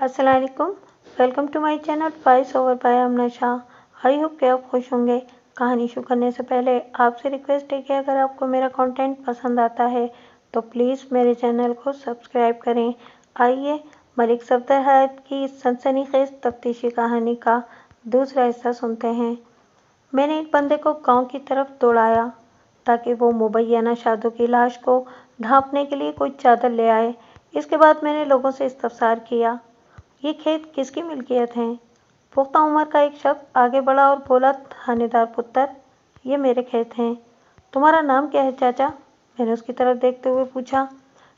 अस्सलाम वालेकुम। Welcome to my channel voice over by Amna Shah. I hope कि आप खुश होंगे। कहानी शुरू करने से पहले आपसे रिक्वेस्ट है कि अगर आपको मेरा कंटेंट पसंद आता है तो प्लीज़ मेरे चैनल को सब्सक्राइब करें। आइए मलिक सफदर हयात की इस सनसनीखेज तफ्तीशी कहानी का दूसरा हिस्सा सुनते हैं। मैंने एक बंदे को गांव की तरफ दौड़ाया ताकि वो मुबैना शादू की लाश को ढांपने के लिए कोई चादर ले आए। इसके बाद मैंने लोगों से इस्तफसार किया, ये खेत किसकी मिल्कियत हैं? पुख्ता उम्र का एक शख्स आगे बढ़ा और बोला, थानेदार पुत्र, ये मेरे खेत हैं। तुम्हारा नाम क्या है चाचा? मैंने उसकी तरफ देखते हुए पूछा।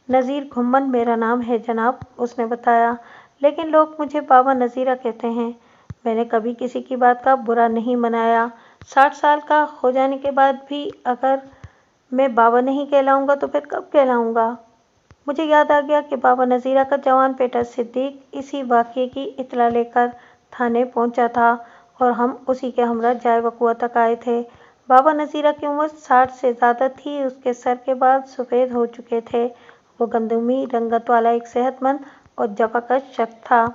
नज़ीर घुम्मन मेरा नाम है जनाब, उसने बताया, लेकिन लोग मुझे बाबा नज़ीरा कहते हैं। मैंने कभी किसी की बात का बुरा नहीं मनाया। 60 साल का हो जाने के बाद भी अगर मैं बाबा नहीं कहलाऊंगा तो फिर कब कहलाऊंगा? मुझे याद आ गया कि बाबा नज़ीरा का जवान बेटा सिद्दीक इसी वाक़ये की इत्तला लेकर थाने पहुंचा था और हम उसी के हमरा जाए वक़ुआ तक आए थे। बाबा नज़ीरा की उम्र 60 से ज़्यादा थी। उसके सर के बाल सफ़ेद हो चुके थे। वो गंदमी रंगत वाला एक सेहतमंद और जवाकश शख्स था।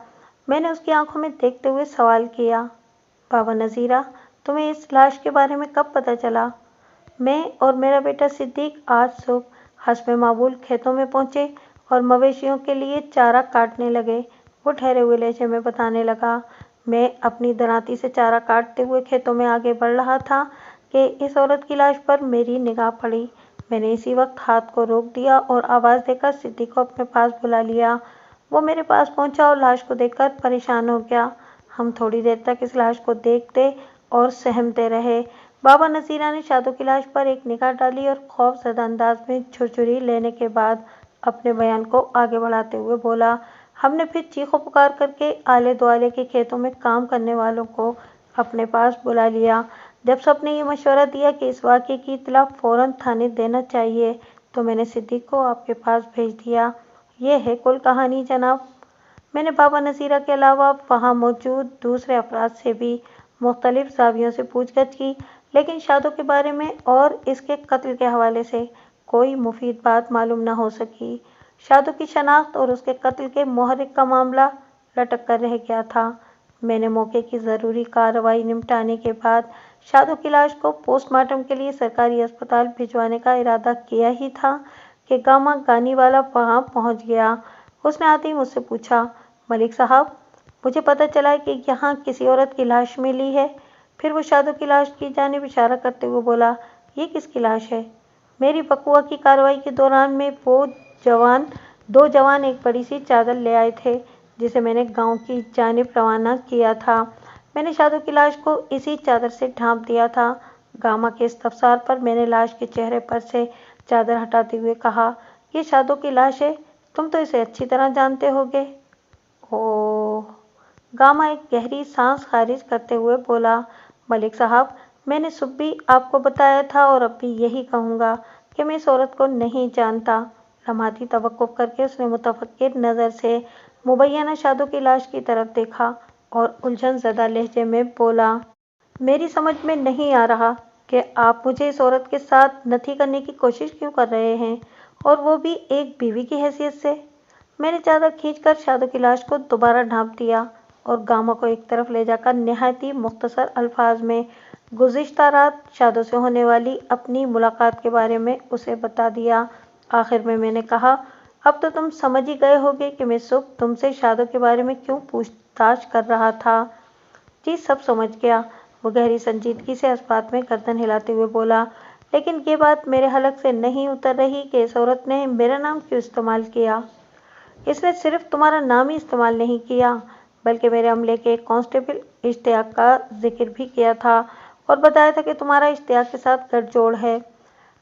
मैंने उसकी आंखों में देखते हुए सवाल किया, बाबा नज़ीरा, तुम्हें इस लाश के बारे में कब पता चला? मैं और मेरा बेटा सिद्दीक आज सुबह हस्बे मामूल खेतों में पहुंचे और मवेशियों के लिए चारा काटने लगे। वो ठहरे हुए लहजे में बताने लगा। मैं अपनी दरांती से चारा काटते हुए खेतों में आगे बढ़ रहा था कि इस औरत की लाश पर मेरी निगाह पड़ी। मैंने इसी वक्त हाथ को रोक दिया और आवाज़ देकर सिद्दीक को अपने पास बुला लिया। वो मेरे पास पहुंचा और लाश को देखकर परेशान हो गया। हम थोड़ी देर तक इस लाश को देखते और सहमते रहे। बाबा नज़ीरा ने शादू की लाश पर एक निगाह डाली और खौफजदा अंदाज में छुरछुरी लेने के बाद अपने बयान को आगे बढ़ाते हुए बोला, हमने फिर चीखो पुकार करके आले दुआले के खेतों में काम करने वालों को अपने पास बुला लिया। जब सबने ये मशवरा दिया कि इस वाक़ये की इत्तला फ़ौरन थाने देना चाहिए तो मैंने सिद्दीक को आपके पास भेज दिया। ये है कुल कहानी जनाब। मैंने बाबा नज़ीरा के अलावा वहाँ मौजूद दूसरे अफराद से भी मुख्तलिफ ज़ावियों से पूछताछ की, लेकिन शादू के बारे में और इसके कत्ल के हवाले से कोई मुफीद बात मालूम न हो सकी। शादू की शनाख्त और उसके कत्ल के मुहर्रिक का मामला लटक कर रह गया था। मैंने मौके की ज़रूरी कार्रवाई निपटाने के बाद शादू की लाश को पोस्टमार्टम के लिए सरकारी अस्पताल भिजवाने का इरादा किया ही था कि गामा गानी वाला वहाँ पहुँच गया। उसने आते ही मुझसे पूछा, मलिक साहब, मुझे पता चला है कि यहाँ किसी औरत की लाश मिली है। फिर वो शादू की लाश की जानिब इशारा करते हुए बोला, ये किसकी लाश है? मेरी बकुआ की कार्रवाई के दौरान में वो दो जवान एक बड़ी सी चादर ले आए थे जिसे मैंने गांव की जानिब रवाना किया था। मैंने शादू की लाश को इसी चादर से ढांप दिया था। गामा के इस्तफसार पर मैंने लाश के चेहरे पर से चादर हटाते हुए कहा, ये शादू की लाश है, तुम तो इसे अच्छी तरह जानते होगे। ओह, गामा एक गहरी सांस खारिज करते हुए बोला, मलिक साहब, मैंने सुबह भी आपको बताया था और अब भी यही कहूँगा कि मैं इस औरत को नहीं जानता। लम्हाती तवक्कुफ करके उसने मुतफक्किर नज़र से मुबैना शादू की लाश की तरफ देखा और उलझन ज़दा लहजे में बोला, मेरी समझ में नहीं आ रहा कि आप मुझे इस औरत के साथ नथी करने की कोशिश क्यों कर रहे हैं, और वो भी एक बीवी की हैसियत से। मैंने चादर खींचकर शादू की लाश को दोबारा ढांप दिया और गामा को एक तरफ ले जाकर निहायती मुख्तसर अल्फाज में गुज़िश्ता रात शादू से होने वाली अपनी मुलाकात के बारे में उसे बता दिया। आखिर में मैंने कहा, अब तो तुम समझ ही गए होगे कि मैं सुबह तुमसे शादू के बारे में क्यों पूछताछ कर रहा था। जी, सब समझ गया। वो गहरी संजीदगी से इस बात में गर्दन हिलाते हुए बोला, लेकिन ये बात मेरे हलक से नहीं उतर रही कि इस औरत ने मेरा नाम क्यों इस्तेमाल किया। इसने सिर्फ तुम्हारा नाम ही इस्तेमाल नहीं किया बल्कि मेरे अमले के एक कांस्टेबल इश्तियाक का जिक्र भी किया था और बताया था कि तुम्हारा इश्तियाक के साथ गठजोड़ है।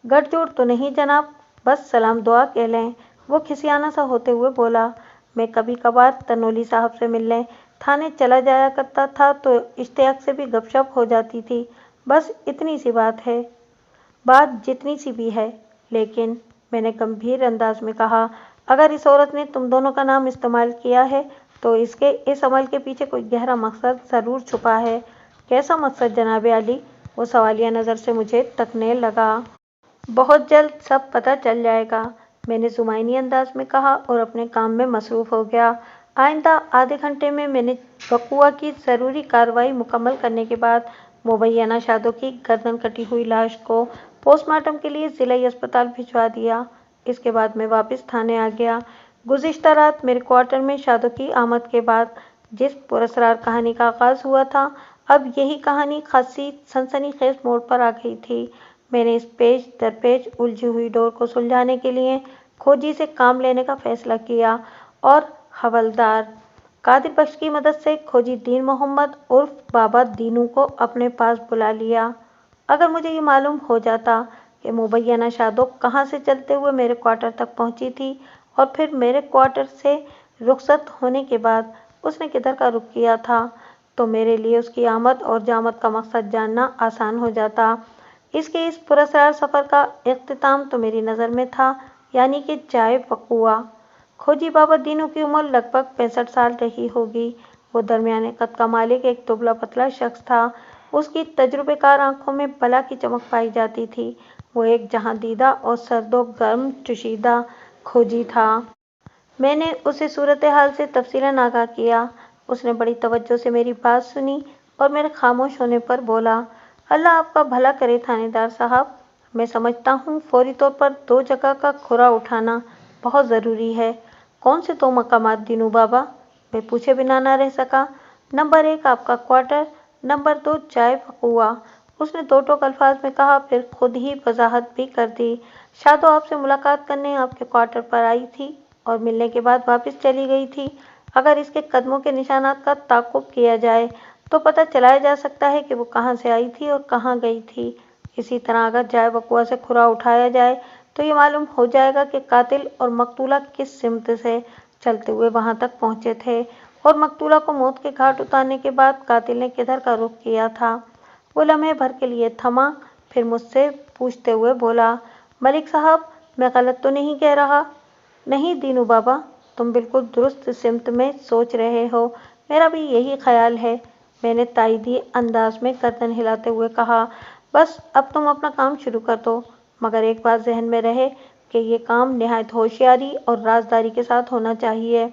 गठजोड़ तो नहीं जनाब, बस सलाम दुआ कह लें। वो खिसियाना सा होते हुए बोला, मैं कभी कभार तनोली साहब से मिलने थाने चला जाया करता था तो इश्तियाक से भी गपशप हो जाती थी। बस इतनी सी बात है। बात जितनी सी भी है, लेकिन मैंने गंभीर अंदाज में कहा, अगर इस औरत ने तुम दोनों का नाम इस्तेमाल किया है तो इसके इस अमल के पीछे कोई गहरा मकसद ज़रूर छुपा है। कैसा मकसद जनाब आली? वो सवालिया नज़र से मुझे तकने लगा। बहुत जल्द सब पता चल जाएगा, मैंने जुमाइनी अंदाज में कहा और अपने काम में मसरूफ़ हो गया। आइंदा आधे घंटे में मैंने वकुआ की ज़रूरी कार्रवाई मुकम्मल करने के बाद मुबैना शादो की गर्दन कटी हुई लाश को पोस्टमार्टम के लिए जिला अस्पताल भिजवा दिया। इसके बाद मैं वापस थाने आ गया। गुज़िश्ता रात मेरे क्वार्टर में शादो की आमद के बाद जिस पुरस्कार कहानी का आगाज़ हुआ था, अब यही कहानी खासी सनसनीखेज मोड़ पर आ गई थी। मैंने इस पेच दर पेच उलझी हुई डोर को सुलझाने के लिए खोजी से काम लेने का फैसला किया और हवलदार कादिर बख्श की मदद से खोजी दीन मोहम्मद उर्फ बाबा दीनू को अपने पास बुला लिया। अगर मुझे ये मालूम हो जाता कि मुबैना शादो कहाँ से चलते हुए मेरे क्वार्टर तक पहुंची थी और फिर मेरे क्वार्टर से रुखसत होने के बाद उसने किधर का रुख किया था, तो मेरे लिए उसकी आमद और जामद का मकसद जानना आसान हो जाता। इसके इस पुरस्कार सफ़र का इख्तिताम तो मेरी नज़र में था, यानी कि चाय वकुआ। खोजी बाबा दीनू की उम्र लगभग 65 साल रही होगी। वो दरमियाने कद का मालिक एक दुबला पतला शख्स था। उसकी तजुर्बेकार आंखों में बला की चमक पाई जाती थी। वो एक जहां दीदा और सर्दो गर्म चुशीदा खोजी था। मैंने उसे सूरत हाल से तफसीलन आगाह किया। उसने बड़ी तवज्जो से मेरी बात सुनी और मेरे खामोश होने पर बोला, अल्लाह आपका भला करे थानेदार साहब, मैं समझता हूँ फौरी तौर पर 2 जगह का खुरा उठाना बहुत ज़रूरी है। कौन से 2 मकामात दीनू बाबा? मैं पूछे बिना न रह सका। नंबर 1 आपका क्वार्टर, नंबर 2 चाय वकुआ। उसने 2 टोक अल्फाज में कहा, फिर खुद ही वजाहत भी कर दी। शादो आपसे मुलाकात करने आपके क्वार्टर पर आई थी और मिलने के बाद वापस चली गई थी। अगर इसके कदमों के निशानात का ताक़ुब किया जाए तो पता चलाया जा सकता है कि वो कहाँ से आई थी और कहाँ गई थी। इसी तरह अगर चाय वकुआ से खुरा उठाया जाए तो ये मालूम हो जाएगा कि कातिल और मकतूला किस सिमत से चलते हुए वहां तक पहुंचे थे और मकतूला को मौत के घाट उतारने के बाद कातिल ने किधर का रुख किया था। वो लम्हे भर के लिए थमा, फिर मुझसे पूछते हुए बोला, मलिक साहब, मैं गलत तो नहीं कह रहा? नहीं दीनू बाबा, तुम बिल्कुल दुरुस्त सिमत में सोच रहे हो, मेरा भी यही ख्याल है। मैंने ताईदी अंदाज में गर्दन हिलाते हुए कहा, बस अब तुम अपना काम शुरू कर दो, मगर एक बात जहन में रहे कि ये काम निहायत होशियारी और राजदारी के साथ होना चाहिए।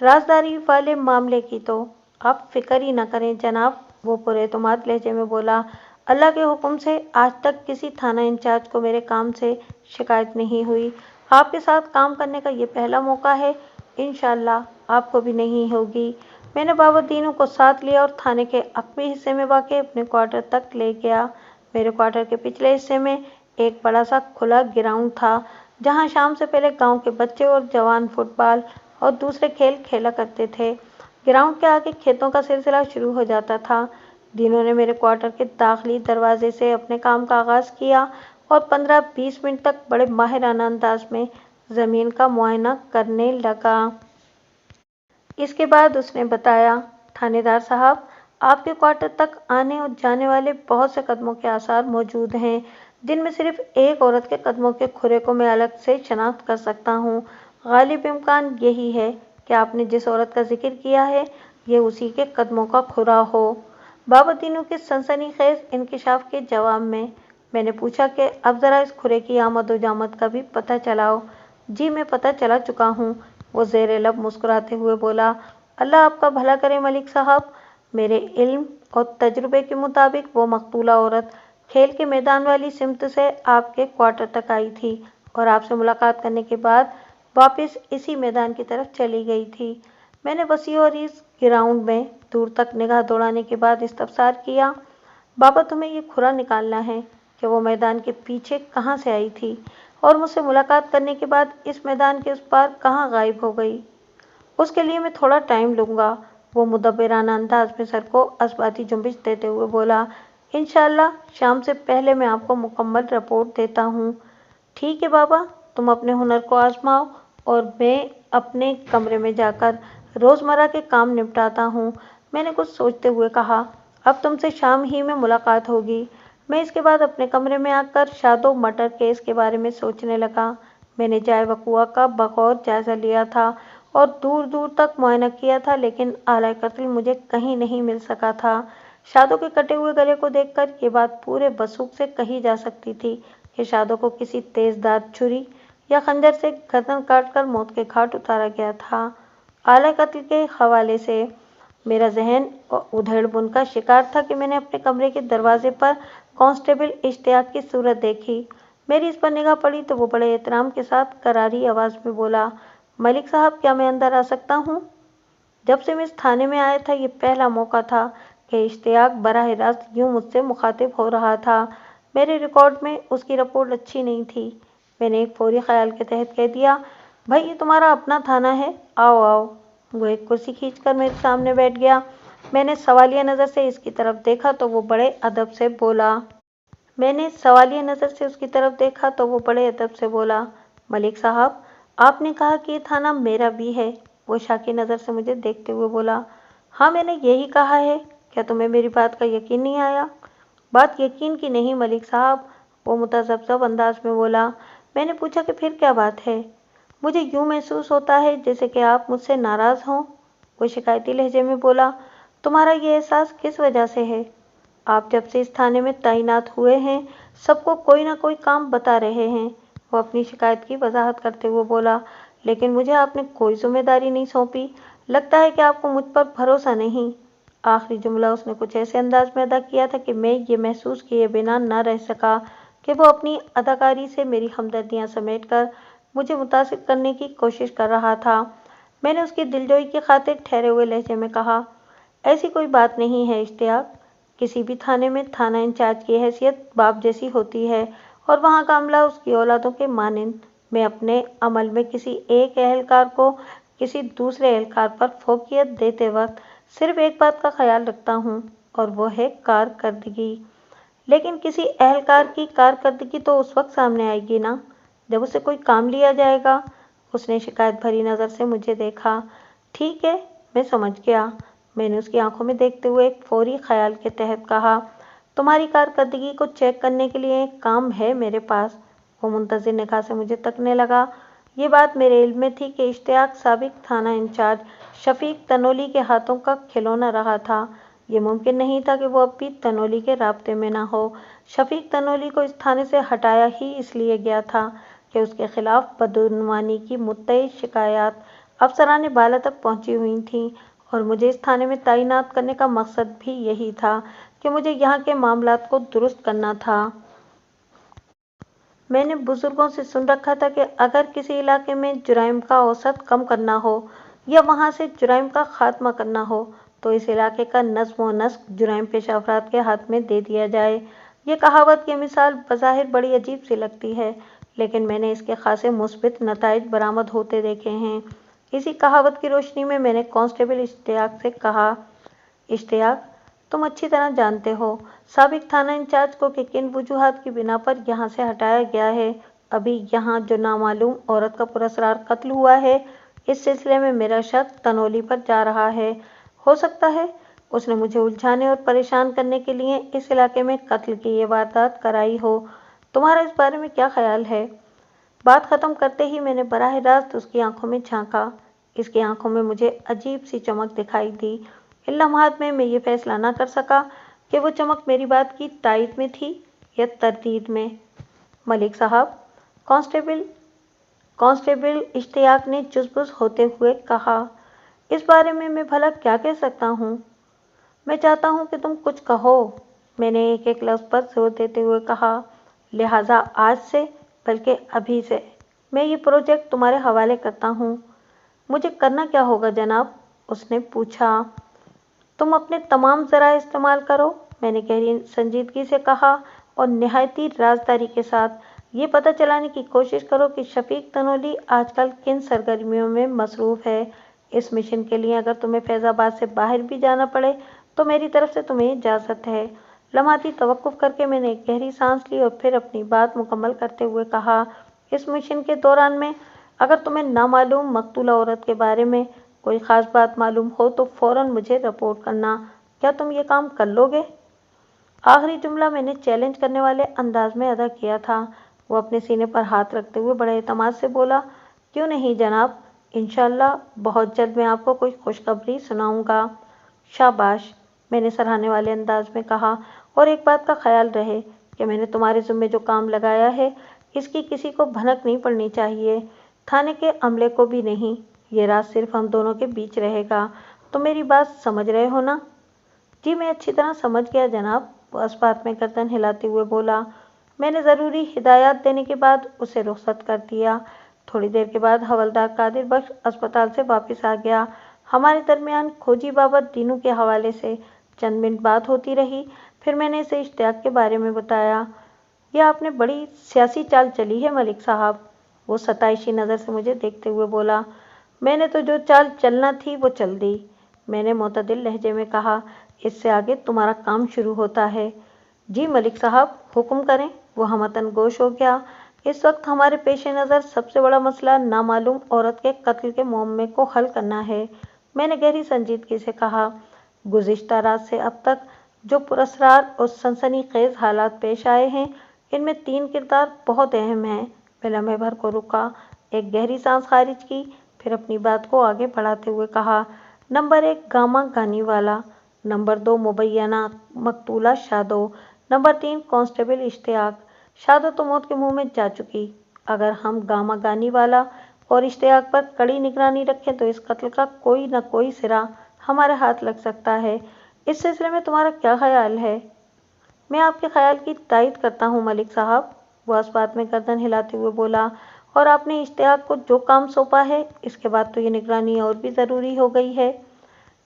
राजदारी वाले मामले की तो आप फिक्र ही न करें जनाब, वो पुरएतमाद लहजे में बोला। अल्लाह के हुक्म से आज तक किसी थाना इंचार्ज को मेरे काम से शिकायत नहीं हुई। आपके साथ काम करने का ये पहला मौका है, इंशाअल्लाह आपको भी नहीं होगी। मैंने बाबा दीनू को साथ लिया और थाने के अकबी हिस्से में वाक़ अपने क्वार्टर तक ले गया। मेरे क्वार्टर के पिछले हिस्से में एक बड़ा सा खुला ग्राउंड था, जहां शाम से पहले गांव के बच्चे और जवान फुटबॉल और दूसरे खेल खेला करते थे। ग्राउंड के आगे खेतों का सिलसिला शुरू हो जाता था। दीनू ने मेरे क्वार्टर के दाखिली दरवाजे से अपने काम का आगाज़ किया और 15-20 मिनट तक बड़े माहिराना अंदाज में ज़मीन का मुआयना करने लगा। इसके बाद उसने बताया, थानेदार साहब, आपके क्वार्टर तक आने और जाने वाले बहुत से कदमों के आसार मौजूद हैं, जिनमें सिर्फ एक औरत के कदमों के खुरे को मैं अलग से शनाख्त कर सकता हूँ। गालिब इम्कान यही है कि आपने जिस औरत का जिक्र किया है, ये उसी के कदमों का खुरा हो। बाबा दीनू के सनसनीखेज इंकिशाफ के जवाब में मैंने पूछा कि अब ज़रा इस खुरे की आमद व जामद का भी पता चलाओ। जी मैं पता चला चुका हूँ, वो ज़ेरे लब मुस्कुराते हुए बोला, अल्लाह आपका भला करे मलिक साहब, मेरे इल्म और तजुर्बे के मुताबिक वो मकतूला औरत खेल के मैदान वाली सिमत से आपके क्वार्टर तक आई थी और आपसे मुलाकात करने के बाद वापस इसी मैदान की तरफ चली गई थी। मैंने वसी और इस ग्राउंड में दूर तक निगाह दौड़ाने के बाद इस्तफसार किया, बाबा तुम्हें ये खुरा निकालना है कि वो मैदान के पीछे कहाँ से आई थी और मुझसे मुलाकात करने के बाद इस मैदान के उस पार कहाँ गायब हो गई। उसके लिए मैं थोड़ा टाइम लूँगा। वो मुदब्बिराना अंदाज में सर को असबाती जुम्बिश देते हुए बोला, इंशाअल्लाह शाम से पहले मैं आपको मुकम्मल रिपोर्ट देता हूँ। ठीक है बाबा, तुम अपने हुनर को आजमाओ और मैं अपने कमरे में जाकर रोज़मर्रा के काम निपटाता हूँ। मैंने कुछ सोचते हुए कहा, अब तुमसे शाम ही में मुलाकात होगी। मैं इसके बाद अपने कमरे में आकर शादो मर्डर केस के बारे में सोचने लगा। मैंने चाय वकुआ का बगौर जायज़ा लिया था और दूर दूर तक मुआयना किया था, लेकिन आला कत्ल मुझे कहीं नहीं मिल सका था। शादो के कटे हुए गले को देखकर ये बात पूरे वसूख से कही जा सकती थी कि शादो को किसी तेज़दार छुरी या खंजर से गर्दन काटकर मौत के घाट उतारा गया था। आला कत्ल के हवाले से मेरा जहन उधेड़ बुन का शिकार था कि मैंने अपने कमरे के दरवाजे पर कांस्टेबल इश्तियाक की सूरत देखी। मेरी इस पर निगाह पड़ी तो वो बड़े एहतराम के साथ करारी आवाज में बोला, मलिक साहब, क्या मैं अंदर आ सकता हूँ? जब से मैं इस थाने में आया था, ये पहला मौका था कि इश्तियाक बराह रास्त यूं मुझसे मुखातिब हो रहा था। मेरे रिकॉर्ड में उसकी रिपोर्ट अच्छी नहीं थी। मैंने एक फौरी ख्याल के तहत कह दिया, भाई ये तुम्हारा अपना थाना है, आओ आओ। वो एक कुर्सी खींचकर मेरे सामने बैठ गया। मैंने सवालिया नज़र से इसकी तरफ देखा तो वो बड़े अदब से बोला मलिक साहब, आपने कहा कि ये थाना मेरा भी है। वो शाकी नज़र से मुझे देखते हुए बोला, हाँ मैंने यही कहा है। क्या तुम्हें मेरी बात का यकीन नहीं आया? बात यकीन की नहीं मलिक साहब, वो मुतज़ब्ज़ब अंदाज में बोला। मैंने पूछा कि फिर क्या बात है? मुझे यूं महसूस होता है जैसे कि आप मुझसे नाराज़ हों। वो शिकायती लहजे में बोला, तुम्हारा ये एहसास किस वजह से है? आप जब से इस थाने में तैनात हुए हैं, सबको कोई ना कोई काम बता रहे हैं। वो अपनी शिकायत की वजाहत करते हुए बोला, लेकिन मुझे आपने कोई जिम्मेदारी नहीं सौंपी। लगता है कि आपको मुझ पर भरोसा नहीं। आखिरी जुमला उसने कुछ ऐसे अंदाज में अदा किया था कि मैं ये महसूस किए बिना न रह सका कि वो अपनी अदाकारी से मेरी हमदर्दियां समेटकर मुझे मुतासिर करने की कोशिश कर रहा था। मैंने उसकी दिलजोई की खातिर ठहरे हुए लहजे में कहा, ऐसी कोई बात नहीं है इश्तियाक। किसी भी थाने में थाना इंचार्ज की हैसियत बाप जैसी होती है और वहाँ का अमला उसकी औलादों के मानिंद। मैं अपने अमल में किसी एक एहलकार को किसी दूसरे एहलकार पर फोकियत देते वक्त सिर्फ एक बात का ख्याल रखता हूँ, और वो है कारकर्दगी। लेकिन किसी एहलकार की कारकर्दगी तो उस वक्त सामने आएगी ना जब उसे कोई काम लिया जाएगा। उसने शिकायत भरी नज़र से मुझे देखा। ठीक है, मैं समझ गया। मैंने उसकी आंखों में देखते हुए एक फौरी ख्याल के तहत कहा, तुम्हारी कारकर्दगी को चेक करने के लिए एक काम है मेरे पास। वो मुंतज़िर निगाह से मुझे तकने लगा। ये बात मेरे इल्म में थी कि इश्तियाक साबिक थाना इंचार्ज शफीक तनोली के हाथों का खिलौना रहा था। ये मुमकिन नहीं था कि वो अब भी तनोली के राब्ते में ना हो। शफीक तनोली को इस थाने से हटाया ही इसलिए गया था कि उसके खिलाफ बदउनवानी की मुत्तई शिकायत अफसरान बाला तक पहुंची हुई थीं, और मुझे इस थाने में तैनात करने का मकसद भी यही था कि मुझे यहाँ के मामलात को दुरुस्त करना था। मैंने बुजुर्गों से सुन रखा था कि अगर किसी इलाके में जुराइम का औसत कम करना हो या वहाँ से जुराइम का खात्मा करना हो तो इस इलाके का नज़्म व नस्क जुराइम पेशा अफराद के हाथ में दे दिया जाए। ये कहावत की मिसाल बज़ाहिर बड़ी अजीब सी लगती है, लेकिन मैंने इसके खासे मुस्बित नताइज बरामद होते देखे हैं। इसी कहावत की रोशनी में मैंने कांस्टेबल इश्तियाक से कहा, इश्तियाक, तुम अच्छी तरह जानते हो साबिक थाना इंचार्ज को कि किन वजूहात की बिना पर यहाँ से हटाया गया है। अभी यहाँ जो नामालूम औरत का पुरअसरार कत्ल हुआ है, इस सिलसिले में मेरा शक तनोली पर जा रहा है। हो सकता है उसने मुझे उलझाने और परेशान करने के लिए इस इलाके में कत्ल की ये वारदात कराई हो। तुम्हारा इस बारे में क्या ख्याल है? बात खत्म करते ही मैंने बराह रास्त उसकी आंखों में झांका। इसकी आंखों में मुझे अजीब सी चमक दिखाई दी। इन लम्हात में मैं ये फैसला न कर सका कि वो चमक मेरी बात की तायद में थी या तरदीद में। मलिक साहब, कांस्टेबल कांस्टेबल इश्तियाक ने जुज़बुज़ होते हुए कहा, इस बारे में मैं भला क्या कह सकता हूँ? मैं चाहता हूँ कि तुम कुछ कहो। मैंने एक एक लफ्ज़ पर जोर देते हुए कहा, लिहाजा आज से, बल्कि अभी से मैं ये प्रोजेक्ट तुम्हारे हवाले करता हूँ। मुझे करना क्या होगा जनाब? उसने पूछा। तुम अपने तमाम ज़राए इस्तेमाल करो, मैंने गहरी संजीदगी से कहा, और निहायती राजदारी के साथ ये पता चलाने की कोशिश करो कि शफीक तनोली आजकल किन सरगर्मियों में मसरूफ़ है। इस मिशन के लिए अगर तुम्हें फैज़ाबाद से बाहर भी जाना पड़े तो मेरी तरफ से तुम्हें इजाज़त है। लम्हाती तवक्कुफ़ करके मैंने एक गहरी सांस ली और फिर अपनी बात मुकम्मल करते हुए कहा, इस मिशन के दौरान में अगर तुम्हें नामालूम मकतूला औरत के बारे में कोई ख़ास बात मालूम हो तो फ़ौरन मुझे रिपोर्ट करना। क्या तुम ये काम कर लोगे? आखिरी जुमला मैंने चैलेंज करने वाले अंदाज में अदा किया था। वो अपने सीने पर हाथ रखते हुए बड़े एतमाद से बोला, क्यों नहीं जनाब, इंशाअल्लाह बहुत जल्द मैं आपको कोई खुशखबरी सुनाऊंगा। शाबाश, मैंने सराहने वाले अंदाज में कहा, और एक बात का ख्याल रहे कि मैंने तुम्हारे ज़िम्मे जो काम लगाया है इसकी किसी को भनक नहीं पड़नी चाहिए, थाने के अमले को भी नहीं। ये राज सिर्फ हम दोनों के बीच रहेगा। तो मेरी बात समझ रहे हो ना? जी मैं अच्छी तरह समझ गया जनाब, वो इस बात में गर्दन हिलाते हुए बोला। मैंने ज़रूरी हिदायत देने के बाद उसे रुखसत कर दिया। थोड़ी देर के बाद हवलदार कादिर बख्श अस्पताल से वापस आ गया। हमारे दरमियान खोजी बाबत दीनू के हवाले से चंद मिनट बात होती रही। फिर मैंने इसे इश्तियाक के बारे में बताया। यह आपने बड़ी सियासी चाल चली है मलिक साहब, वो सताइशी नज़र से मुझे देखते हुए बोला। मैंने तो जो चाल चलना थी वो चल दी, मैंने मोतदिल लहजे में कहा। इससे आगे तुम्हारा काम शुरू होता है। जी मलिक साहब हुक्म करें, वो हमतन गोश हो गया। इस वक्त हमारे पेश नज़र सबसे बड़ा मसला नामालूम औरत के कत्ल के मुअम्मे को हल करना है, मैंने गहरी संजीदगी से कहा। गुज़िश्ता रात से अब तक जो पुरस्कार और सनसनीखेज हालात पेश आए हैं, इनमें 3 किरदार बहुत अहम हैं। मैं लम्हे भर को रुका, एक गहरी सांस खारिज की, फिर अपनी बात को आगे बढ़ाते हुए कहा। नंबर 1 गामा गानी वाला, नंबर 2 मुबैना मकतूला शादो, नंबर 3 कांस्टेबल इश्तियाक। शादो तो मौत के मुंह में जा चुकी। अगर हम गामा गानी वाला और इश्तियाक पर कड़ी निगरानी रखें तो इस कत्ल का कोई न कोई सिरा हमारे हाथ लग सकता है। इस सिलसिले में तुम्हारा क्या ख्याल है? मैं आपके ख्याल की तायद करता हूँ मलिक साहब, वो इस बात में गर्दन हिलाते हुए बोला। और आपने इश्तियाक को जो काम सौंपा है, इसके बाद तो ये निगरानी और भी ज़रूरी हो गई है।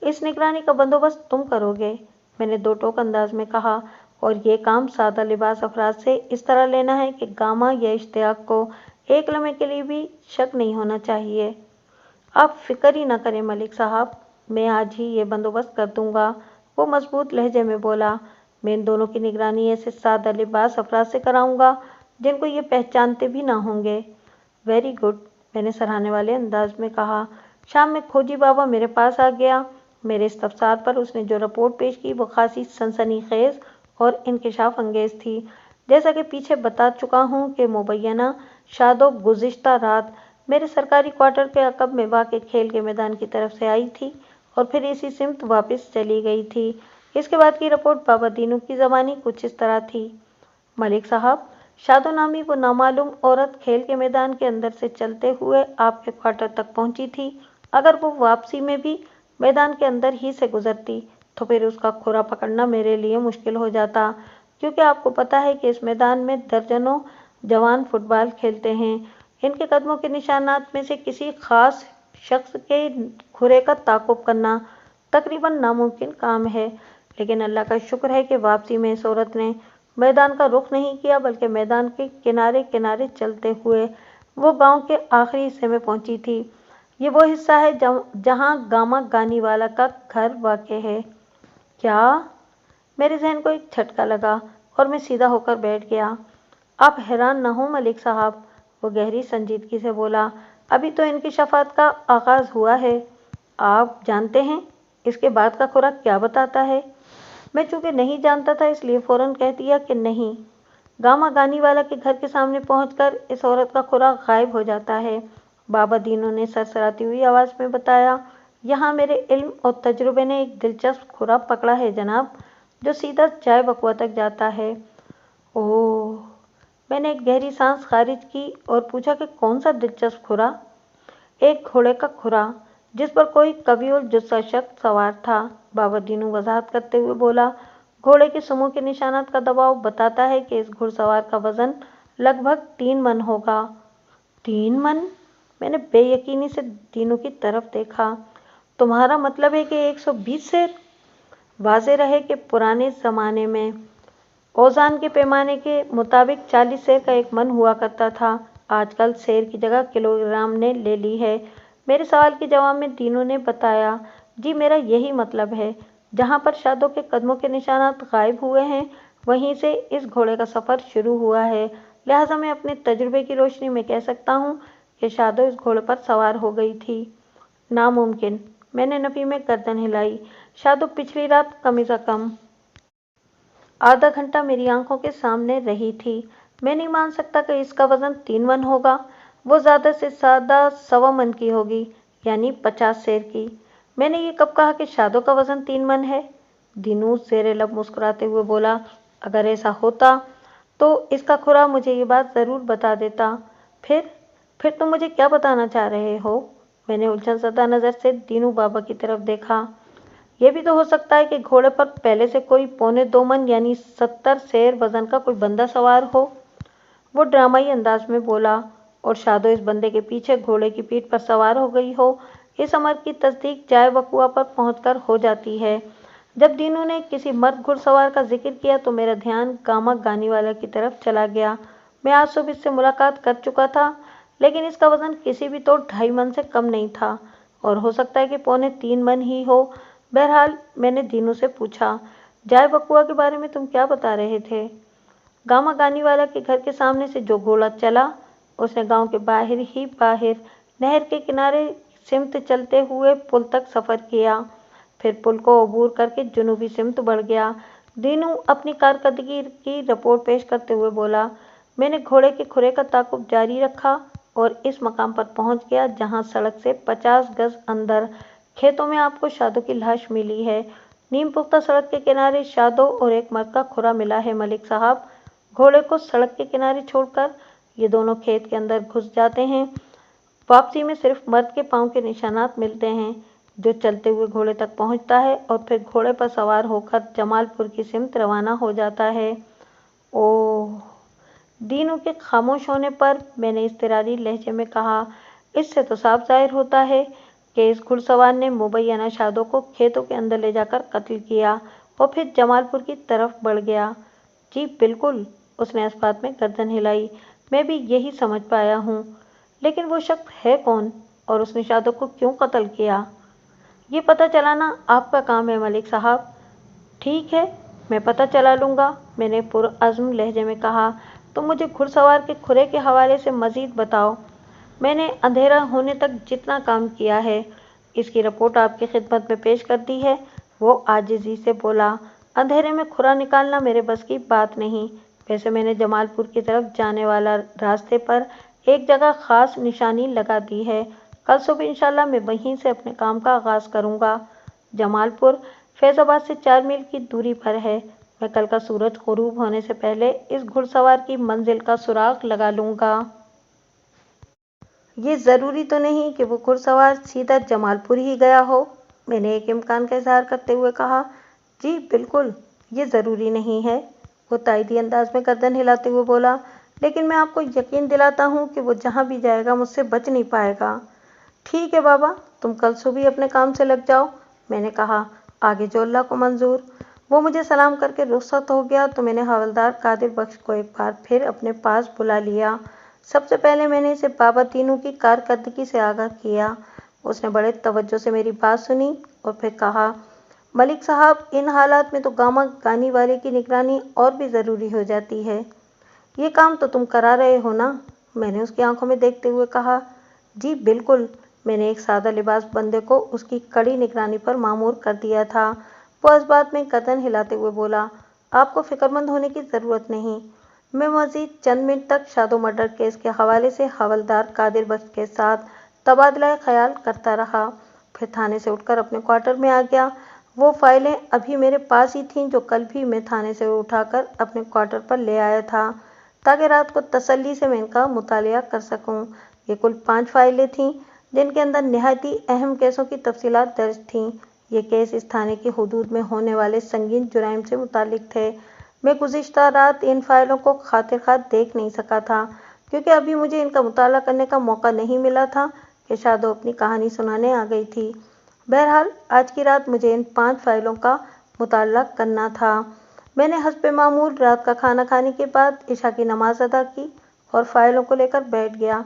इस निगरानी का बंदोबस्त तुम करोगे, मैंने दो टोक अंदाज में कहा। और ये काम सादा लिबास अफराद से इस तरह लेना है कि गामा या इश्तियाक को एक लम्हे के लिए भी शक नहीं होना चाहिए। आप फिक्र ही न करें मलिक साहब, मैं आज ही ये बंदोबस्त कर दूंगा, वो मजबूत लहजे में बोला। मैं इन दोनों की निगरानी ऐसे सादा लिबास अफराद से कराऊंगा जिनको ये पहचानते भी ना होंगे। वेरी गुड, मैंने सराहने वाले अंदाज में कहा। शाम में खोजी बाबा मेरे पास आ गया। मेरे इस्तफसार पर उसने जो रिपोर्ट पेश की वो खासी सनसनीखेज और इंकिशाफ अंगेज थी। जैसा कि पीछे बता चुका हूँ कि मुबैना शादो गुज़िश्ता रात मेरे सरकारी क्वार्टर के अकब में वाक़े खेल के मैदान की तरफ से आई थी और फिर इसी सिमत वापस चली गई थी। इसके बाद की रिपोर्ट बाबा दीनू की ज़बानी कुछ इस तरह थी। मलिक साहब, शादो नामी वो नामालूम औरत खेल के मैदान के अंदर से चलते हुए आपके क्वार्टर तक पहुंची थी। अगर वो वापसी में भी मैदान के अंदर ही से गुजरती तो फिर उसका खुरा पकड़ना मेरे लिए मुश्किल हो जाता, क्योंकि आपको पता है कि इस मैदान में दर्जनों जवान फुटबॉल खेलते हैं। इनके कदमों के निशानात में से किसी खास शख्स के खुरे का ताक़ुब करना तकरीबन नामुमकिन काम है। लेकिन अल्लाह का शुक्र है कि वापसी में इस औरत ने मैदान का रुख नहीं किया, बल्कि मैदान के किनारे किनारे चलते हुए वो गांव के आखिरी हिस्से में पहुंची थी। ये वो हिस्सा है जहां गामा गानी वाला का घर वाक़ है। क्या? मेरे जहन को एक झटका लगा और मैं सीधा होकर बैठ गया। आप हैरान न हो मलिक साहब, वो गहरी संजीदगी से बोला। अभी तो इनकी शफात का आगाज़ हुआ है। आप जानते हैं इसके बाद का खुराक क्या बताता है? मैं चूंकि नहीं जानता था इसलिए फौरन कह दिया कि नहीं। गामा गानी वाला के घर के सामने पहुंचकर इस औरत का खुराक गायब हो जाता है, बाबा दीनू ने सरसराती हुई आवाज़ में बताया। यहाँ मेरे इल्म और तजुर्बे ने एक दिलचस्प खुराक पकड़ा है जनाब, जो सीधा चाय बकवा तक जाता है। ओह, मैंने एक गहरी सांस खारिज की और पूछा कि कौन सा दिलचस्प खुरा? एक घोड़े का खुरा जिस पर कोई कबीउल जुस्सा शख्स सवार था, बाबा दीनू वजाहत करते हुए बोला। घोड़े के समूह के निशानात का दबाव बताता है कि इस घुड़सवार का वजन लगभग 3 मन होगा। 3 मन? मैंने बेयकीनी से दीनू की तरफ देखा। तुम्हारा मतलब है कि 120 शेर? वाज़े रहे कि पुराने ज़माने में औज़ान के पैमाने के मुताबिक 40 शेर का एक मन हुआ करता था। आजकल शेर की जगह किलोग्राम ने ले ली है। मेरे सवाल के जवाब में दीनू ने बताया। जी मेरा यही मतलब है। जहाँ पर शादो के कदमों के निशानात गायब हुए हैं, वहीं से इस घोड़े का सफ़र शुरू हुआ है। लिहाजा मैं अपने तजुर्बे की रोशनी में कह सकता हूँ कि शादो इस घोड़े पर सवार हो गई थी। नामुमकिन, मैंने नफी में गर्दन हिलाई। शादो पिछली रात कम से कम आधा घंटा मेरी आंखों के सामने रही थी। मैं नहीं मान सकता कि इसका वजन 3 मन होगा। वो ज़्यादा से ज़्यादा 1.25 मन की होगी, यानी 50 शेर की। मैंने ये कब कहा कि शादो का वजन 3 मन है? दीनू ज़ेरे लब मुस्कुराते हुए बोला। अगर ऐसा होता तो इसका खुरा मुझे ये बात ज़रूर बता देता। फिर तुम मुझे क्या बताना चाह रहे हो? मैंने उलझन ज़दा नज़र से दीनू बाबा की तरफ देखा। यह भी तो हो सकता है कि घोड़े पर पहले से कोई 2.25 मन यानी 70 सेर वजन का कोई बंदा सवार हो, वो ड्रामाई अंदाज में बोला, और शादो इस बंदे के पीछे घोड़े की पीठ पर सवार हो गई हो। इस अमर की तस्दीक जाए वकुआ पर पहुंचकर हो जाती है। जब दीनू ने किसी मर्द घुड़सवार का जिक्र किया तो मेरा ध्यान गामा गानीवाला की तरफ चला गया। मैं आज सुबह इससे मुलाकात कर चुका था, लेकिन इसका वजन किसी भी तो 2.5 मन से कम नहीं था, और हो सकता है कि 3.25 मन ही हो। बहरहाल मैंने दीनू से पूछा, जाए बकुआ के बारे में तुम क्या बता रहे थे? गामा गानीवाला के घर के सामने से जो घोड़ा चला, उसने गांव के बाहर नहर के किनारे सिमत चलते हुए पुल तक सफ़र किया, फिर पुल को अबूर करके जुनूबी सिमत बढ़ गया। दीनू अपनी कारकर्दगी की रिपोर्ट पेश करते हुए बोला, मैंने घोड़े के खुरे का ताक़ुब जारी रखा और इस मकाम पर पहुंच गया जहां सड़क से 50 गज अंदर खेतों में आपको शादो की लाश मिली है। नीम पुख्ता सड़क के किनारे शादो और एक मर्द का खुरा मिला है मलिक साहब। घोड़े को सड़क के किनारे छोड़कर ये दोनों खेत के अंदर घुस जाते हैं। वापसी में सिर्फ मर्द के पांव के निशानात मिलते हैं, जो चलते हुए घोड़े तक पहुंचता है और फिर घोड़े पर सवार होकर जमालपुर की सिमत रवाना हो जाता है। ओह! दीनू के खामोश होने पर मैंने इज़्तिरारी लहजे में कहा, इससे तो साफ जाहिर होता है कि इस घुड़सवार ने मुबैना शादो को खेतों के अंदर ले जाकर कत्ल किया और फिर जमालपुर की तरफ बढ़ गया। जी बिल्कुल, उसने इस बात में गर्दन हिलाई, मैं भी यही समझ पाया हूँ। लेकिन वो शख्स है कौन और उसने शादो को क्यों कत्ल किया, ये पता चलाना आपका काम है मलिक साहब। ठीक है, मैं पता चला लूँगा, मैंने पुरअज़्म लहजे में कहा। तो मुझे घुड़सवार के खुरे के हवाले से मज़ीद बताओ। मैंने अंधेरा होने तक जितना काम किया है, इसकी रिपोर्ट आपकी खिदमत में पेश कर दी है। वो आजिज़ी से बोला, अंधेरे में खुरा निकालना मेरे बस की बात नहीं। वैसे मैंने जमालपुर की तरफ जाने वाला रास्ते पर एक जगह ख़ास निशानी लगा दी है। कल सुबह इंशाल्लाह मैं वहीं से अपने काम का आगाज़ करूँगा। जमालपुर फैज़ाबाद से 4 मील की दूरी पर है। मैं कल का सूरज ग़ुरूब होने से पहले इस घुड़सवार की मंजिल का सुराग लगा लूँगा। ये ज़रूरी तो नहीं कि वो घुड़सवार सीधा जमालपुर ही गया हो, मैंने एक इम्कान का इजहार करते हुए कहा। जी बिल्कुल, ये ज़रूरी नहीं है, वो तायदी अंदाज में गर्दन हिलाते हुए बोला, लेकिन मैं आपको यकीन दिलाता हूँ कि वो जहाँ भी जाएगा मुझसे बच नहीं पाएगा। ठीक है बाबा, तुम कल सुबह अपने काम से लग जाओ, मैंने कहा, आगे जो अल्लाह को मंजूर। वो मुझे सलाम करके रुखसत हो गया तो मैंने हवलदार कादिर बख्श को एक बार फिर अपने पास बुला लिया। सबसे पहले मैंने इसे बाबा दीनू की कारकर्दगी से आगाह किया। उसने बड़े तवज्जो से मेरी बात सुनी और फिर कहा, मलिक साहब, इन हालात में तो गामा गानी वाले की निगरानी और भी ज़रूरी हो जाती है। ये काम तो तुम करा रहे हो ना, मैंने उसकी आंखों में देखते हुए कहा। जी बिल्कुल, मैंने एक सादा लिबास बंदे को उसकी कड़ी निगरानी पर मामूर कर दिया था। वो इस बात में गर्दन हिलाते हुए बोला, आपको फिक्रमंद होने की ज़रूरत नहीं। मैं मज़ीद चंद मिनट तक शादो मर्डर केस के हवाले से हवलदार कादिर बख्श के साथ तबादला ख्याल करता रहा, फिर थाने से उठकर अपने क्वार्टर में आ गया। वो फाइलें अभी मेरे पास ही थीं जो कल भी मैं थाने से उठाकर अपने क्वार्टर पर ले आया था, ताकि रात को तसल्ली से मैं इनका मुतालिया कर सकूं। ये कुल 5 फाइलें थीं, जिनके अंदर निहायती अहम केसों की तफसीलात दर्ज थीं। ये केस इस थाने की हुदूद में होने वाले संगीन जुराइम से मुतालिक थे। मैं गुज़िश्ता रात इन फाइलों को खातिर खार देख नहीं सका था, क्योंकि अभी मुझे इनका मुताला करने का मौका नहीं मिला था कि शादो अपनी कहानी सुनाने आ गई थी। बहरहाल आज की रात मुझे इन 5 फाइलों का मुताला करना था। मैंने हस्ब मामूल रात का खाना खाने के बाद इशा की नमाज अदा की और फाइलों को लेकर बैठ गया,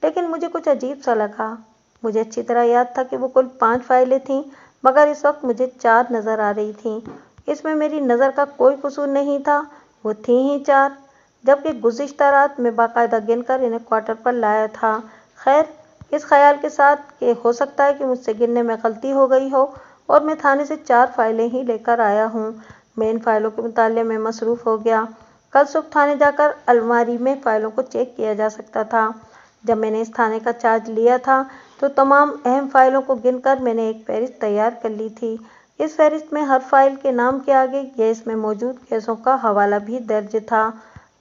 लेकिन मुझे कुछ अजीब सा लगा। मुझे अच्छी तरह याद था कि वो कुल 5 फाइलें थीं, मगर इस वक्त मुझे 4 नज़र आ रही थीं। इसमें मेरी नज़र का कोई कसूर नहीं था, वो थी ही 4, जबकि गुज़िश्ता रात मैं बाकायदा गिनकर इन्हें क्वार्टर पर लाया था। खैर, इस ख्याल के साथ कि हो सकता है कि मुझसे गिनने में गलती हो गई हो और मैं थाने से 4 फाइलें ही लेकर आया हूँ, मैं इन फाइलों के मुताले में मसरूफ़ हो गया। कल सुबह थाने जाकर अलमारी में फ़ाइलों को चेक किया जा सकता था। जब मैंने इस थाने का चार्ज लिया था तो तमाम अहम फ़ाइलों को गिनकर मैंने एक फ़हरिस्त तैयार कर ली थी। इस फ़हरिस्त में हर फ़ाइल के नाम के आगे या इसमें मौजूद केसों का हवाला भी दर्ज था।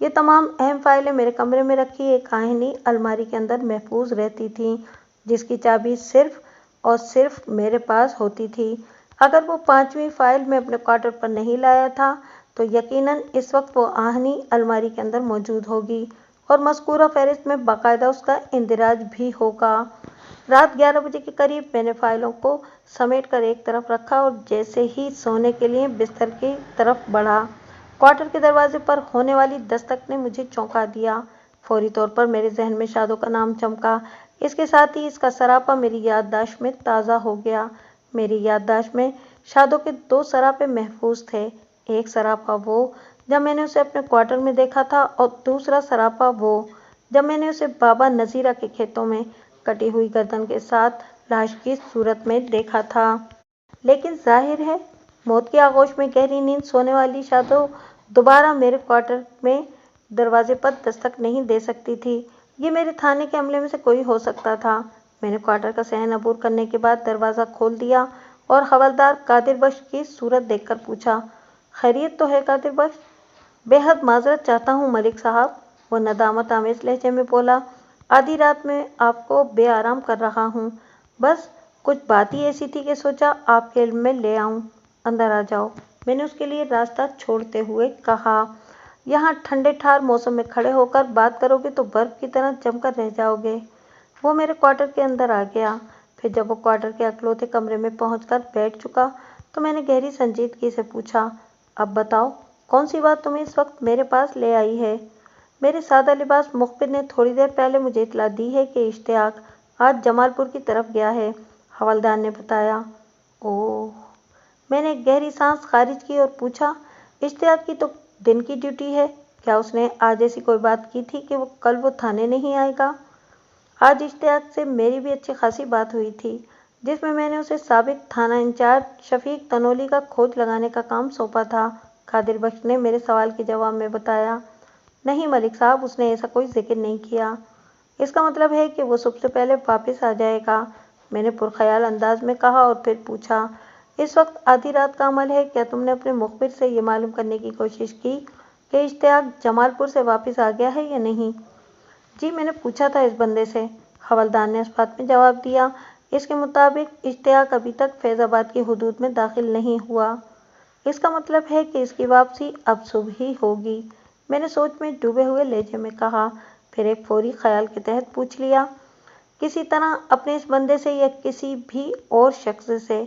ये तमाम अहम फ़ाइलें मेरे कमरे में रखी एक आहिनी अलमारी के अंदर महफूज रहती थीं। जिसकी चाबी सिर्फ और सिर्फ मेरे पास होती थी। अगर वो 5वीं फाइल में अपने क्वार्टर पर नहीं लाया था तो यकीनन इस वक्त वो आहनी अलमारी के अंदर मौजूद होगी और मज़कूरा फहरिस्त में बाकायदा उसका इंदिराज भी होगा। रात 11 बजे के करीब मैंने फाइलों को समेट कर एक तरफ रखा और जैसे ही सोने के लिए बिस्तर की तरफ बढ़ा, क्वार्टर के दरवाजे पर होने वाली दस्तक ने मुझे चौंका दिया। फौरी तौर पर मेरे जहन में शादो का नाम चमका। इसके साथ ही इसका सरापा मेरी याददाश्त में ताज़ा हो गया। मेरी याददाश्त में शादो के 2 सरापे महफूज थे। एक सरापा वो जब मैंने उसे अपने क्वार्टर में देखा था और दूसरा सरापा वो जब मैंने उसे बाबा नज़ीरा के खेतों में कटी हुई गर्दन के साथ लाश की सूरत में देखा था। लेकिन जाहिर है मौत की आगोश में गहरी नींद सोने वाली शादो दोबारा मेरे क्वार्टर में दरवाजे पर दस्तक नहीं दे सकती थी। ये मेरे थाने के अमले में से कोई हो सकता था। मैंने क्वार्टर का सहन अबूर करने के बाद दरवाज़ा खोल दिया और हवलदार कादिर बख्श की सूरत देखकर पूछा, खैरियत तो है कादिर बख्श? बेहद माजरत चाहता हूँ मलिक साहब, वो नदामत आमेज लहजे में बोला। आधी रात में आपको बेआराम कर रहा हूँ। बस कुछ बात ही ऐसी थी कि सोचा आपके इल्म में ले आऊँ। अंदर आ जाओ, मैंने उसके लिए रास्ता छोड़ते हुए कहा। यहाँ ठंडे ठार मौसम में खड़े होकर बात करोगे तो बर्फ की तरह जमकर रह जाओगे। वो मेरे क्वार्टर के अंदर आ गया। फिर जब वो क्वार्टर के अकलौते कमरे में पहुंचकर बैठ चुका तो मैंने गहरी संजीदगी से पूछा, अब बताओ कौन सी बात तुम्हें इस वक्त मेरे पास ले आई है? मेरे सादा लिबास मुखबिर ने थोड़ी देर पहले मुझे इतला दी है कि इश्तियाक आज जमालपुर की तरफ गया है, हवलदार ने बताया। ओह, मैंने एक गहरी सांस खारिज की और पूछा, इश्तियाक की तो दिन की ड्यूटी है, क्या उसने आज ऐसी कोई बात की थी कि कल वो थाने नहीं आएगा? आज इश्तियाक से मेरी भी अच्छी खासी बात हुई थी, जिसमें मैंने उसे साबिक थाना इंचार्ज शफीक तनोली का खोज लगाने का काम सौंपा था, कादिर बख्श ने मेरे सवाल के जवाब में बताया। नहीं मलिक साहब, उसने ऐसा कोई जिक्र नहीं किया। इसका मतलब है कि वो सबसे पहले वापस आ जाएगा, मैंने पुरख्याल अंदाज में कहा और फिर पूछा, इस वक्त आधी रात का अमल है, क्या तुमने अपने मुखबिर से ये मालूम करने की कोशिश की कि इश्तियाक जमालपुर से वापस आ गया है या नहीं? जी, मैंने पूछा था इस बंदे से, हवलदार ने इस बात में जवाब दिया। इसके मुताबिक इश्तियाक अभी तक फैज़ाबाद की हुदूद में दाखिल नहीं हुआ। इसका मतलब है कि इसकी वापसी अब सुबह ही होगी, मैंने सोच में डूबे हुए लहजे में कहा। फिर एक फौरी ख्याल के तहत पूछ लिया, किसी तरह अपने इस बंदे से या किसी भी और शख्स से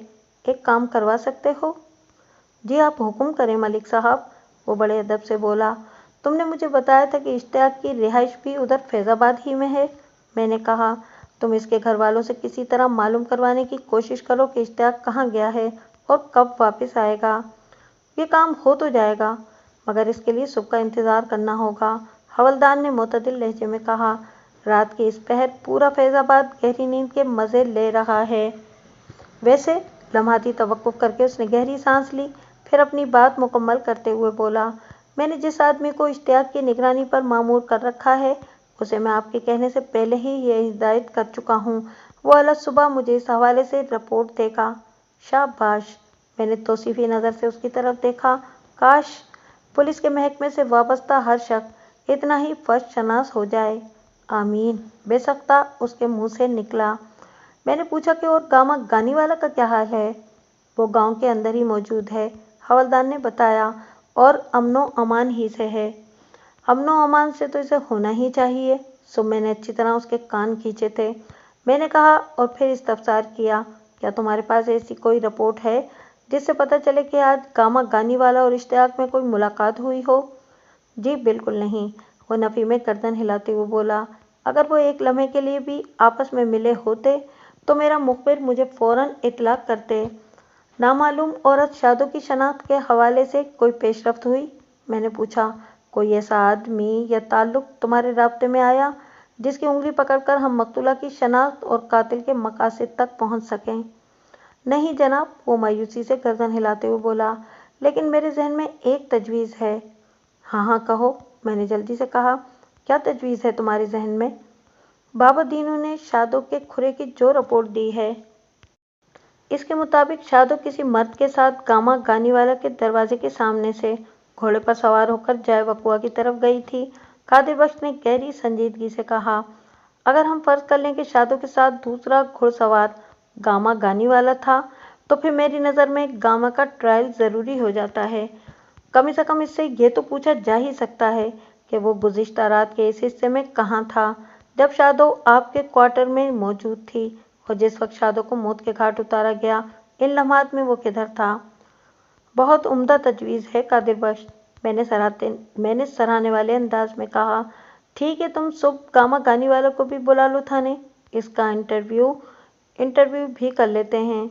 एक काम करवा सकते हो? जी आप हुक्म करें मलिक साहब, वो बड़े अदब से बोला। तुमने मुझे बताया था कि इश्तियाक की रिहाइश भी उधर फैज़ाबाद ही में है, मैंने कहा। तुम इसके घर वालों से किसी तरह मालूम करवाने की कोशिश करो कि इश्तियाक कहाँ गया है और कब वापस आएगा। ये काम हो तो जाएगा, मगर इसके लिए सुबह का इंतज़ार करना होगा, हवलदार ने मुतदिल लहजे में कहा। रात के इस पहर पूरा फैज़ाबाद गहरी नींद के मज़े ले रहा है। वैसे लम्हाती तवक्कुफ करके उसने गहरी सांस ली, फिर अपनी बात मुकम्मल करते हुए बोला, मैंने जिस आदमी को इश्तियाक की निगरानी पर मामूर कर रखा है उसे मैं आपके कहने से पहले ही ये हिदायत कर चुका हूँ, वो अलग सुबह मुझे इस हवाले से रिपोर्ट देगा। शाबाश, मैंने तौसीफी नज़र से उसकी तरफ देखा। काश पुलिस के महकमे से वाबस्ता हर शख्स इतना ही फर्श शनास हो जाए। आमीन, बेसख्ता उसके मुंह से निकला। मैंने पूछा कि और गामा गानी वाला का क्या हाल है? वो गांव के अंदर ही मौजूद है, हवलदार ने बताया, और अमनो अमान ही से है। अमनो अमान से तो इसे होना ही चाहिए। सो मैंने अच्छी तरह उसके कान खींचे थे। मैंने कहा और फिर इस्तफसार किया, क्या तुम्हारे पास ऐसी कोई रिपोर्ट है जिससे पता चले कि आज गामा गानी वाला और इश्तियाक में कोई मुलाकात हुई हो? जी बिल्कुल नहीं, वो नफ़ी में गर्दन हिलाते हुए बोला। अगर वो एक लम्हे के लिए भी आपस में मिले होते तो मेरा मुखबिर मुझे फ़ौरन इत्तला करते। नामालूम औरत शादो की शनाख्त के हवाले से कोई पेशरफ्त हुई? मैंने पूछा। कोई ऐसा आदमी या ताल्लुक तुम्हारे राब्ते में आया जिसकी उंगली पकड़कर हम मकतूला की शनाख्त और कातिल के मकासद तक पहुंच सकें? नहीं जनाब, वो मायूसी से गर्दन हिलाते हुए बोला, लेकिन मेरे जहन में एक तजवीज़ है। हाँ हाँ कहो, मैंने जल्दी से कहा। क्या तजवीज़ है तुम्हारे जहन में? बाबा दीनू ने शादो के खुरे की जो रिपोर्ट दी है, इसके मुताबिक शादो किसी मर्द के साथ गामा गानीवाला के दरवाजे के सामने से घोड़े पर सवार होकर जाय वकुआ की तरफ गई थी। कादिर बख्श ने गहरी संजीदगी से कहा, अगर हम फर्ज कर लें कि शादो के साथ दूसरा घुड़सवार गामा गानी वाला था, तो फिर मेरी नज़र में गामा का ट्रायल ज़रूरी हो जाता है। कम से कम इससे ये तो पूछा जा ही सकता है कि वो गुज़िश्ता रात के इस हिस्से में कहाँ था जब शादो आपके क्वार्टर में मौजूद थी, और जिस वक्त शादो को मौत के घाट उतारा गया, इन लम्हात में वो किधर था। बहुत उम्दा तजवीज़ है कादिर बख्श, मैंने सराहने वाले अंदाज में कहा। ठीक है, तुम सुबह गामा गानी वालों को भी बुला लो थाने, इसका इंटरव्यू भी कर लेते हैं।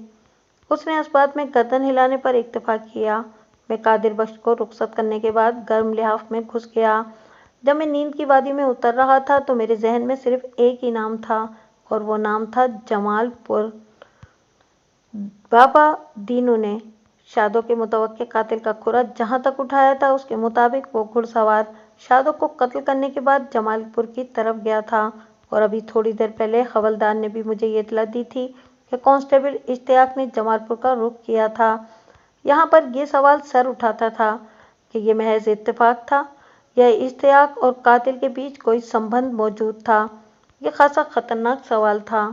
उसने इस बात में गर्दन हिलाने पर इत्तेफाक किया। मैं कादिर बख्श को रुखसत करने के बाद गर्म लिहाफ में घुस गया। जब मैं नींद की वादी में उतर रहा था तो मेरे जहन में सिर्फ एक ही नाम था, और वो नाम था जमालपुर। बाबा दीनू ने शादो के मुतवक्के कातिल का खुरा जहां तक उठाया था, उसके मुताबिक वो घुड़सवार शादो को कत्ल करने के बाद जमालपुर की तरफ गया था, और अभी थोड़ी देर पहले हवलदार ने भी मुझे ये इत्तला दी थी कि कांस्टेबल इश्तियाक ने जमालपुर का रुख किया था। यहाँ पर यह सवाल सर उठाता था कि यह महज इत्तेफाक था या इश्तियाक और कातिल के बीच कोई संबंध मौजूद था। यह खासा खतरनाक सवाल था।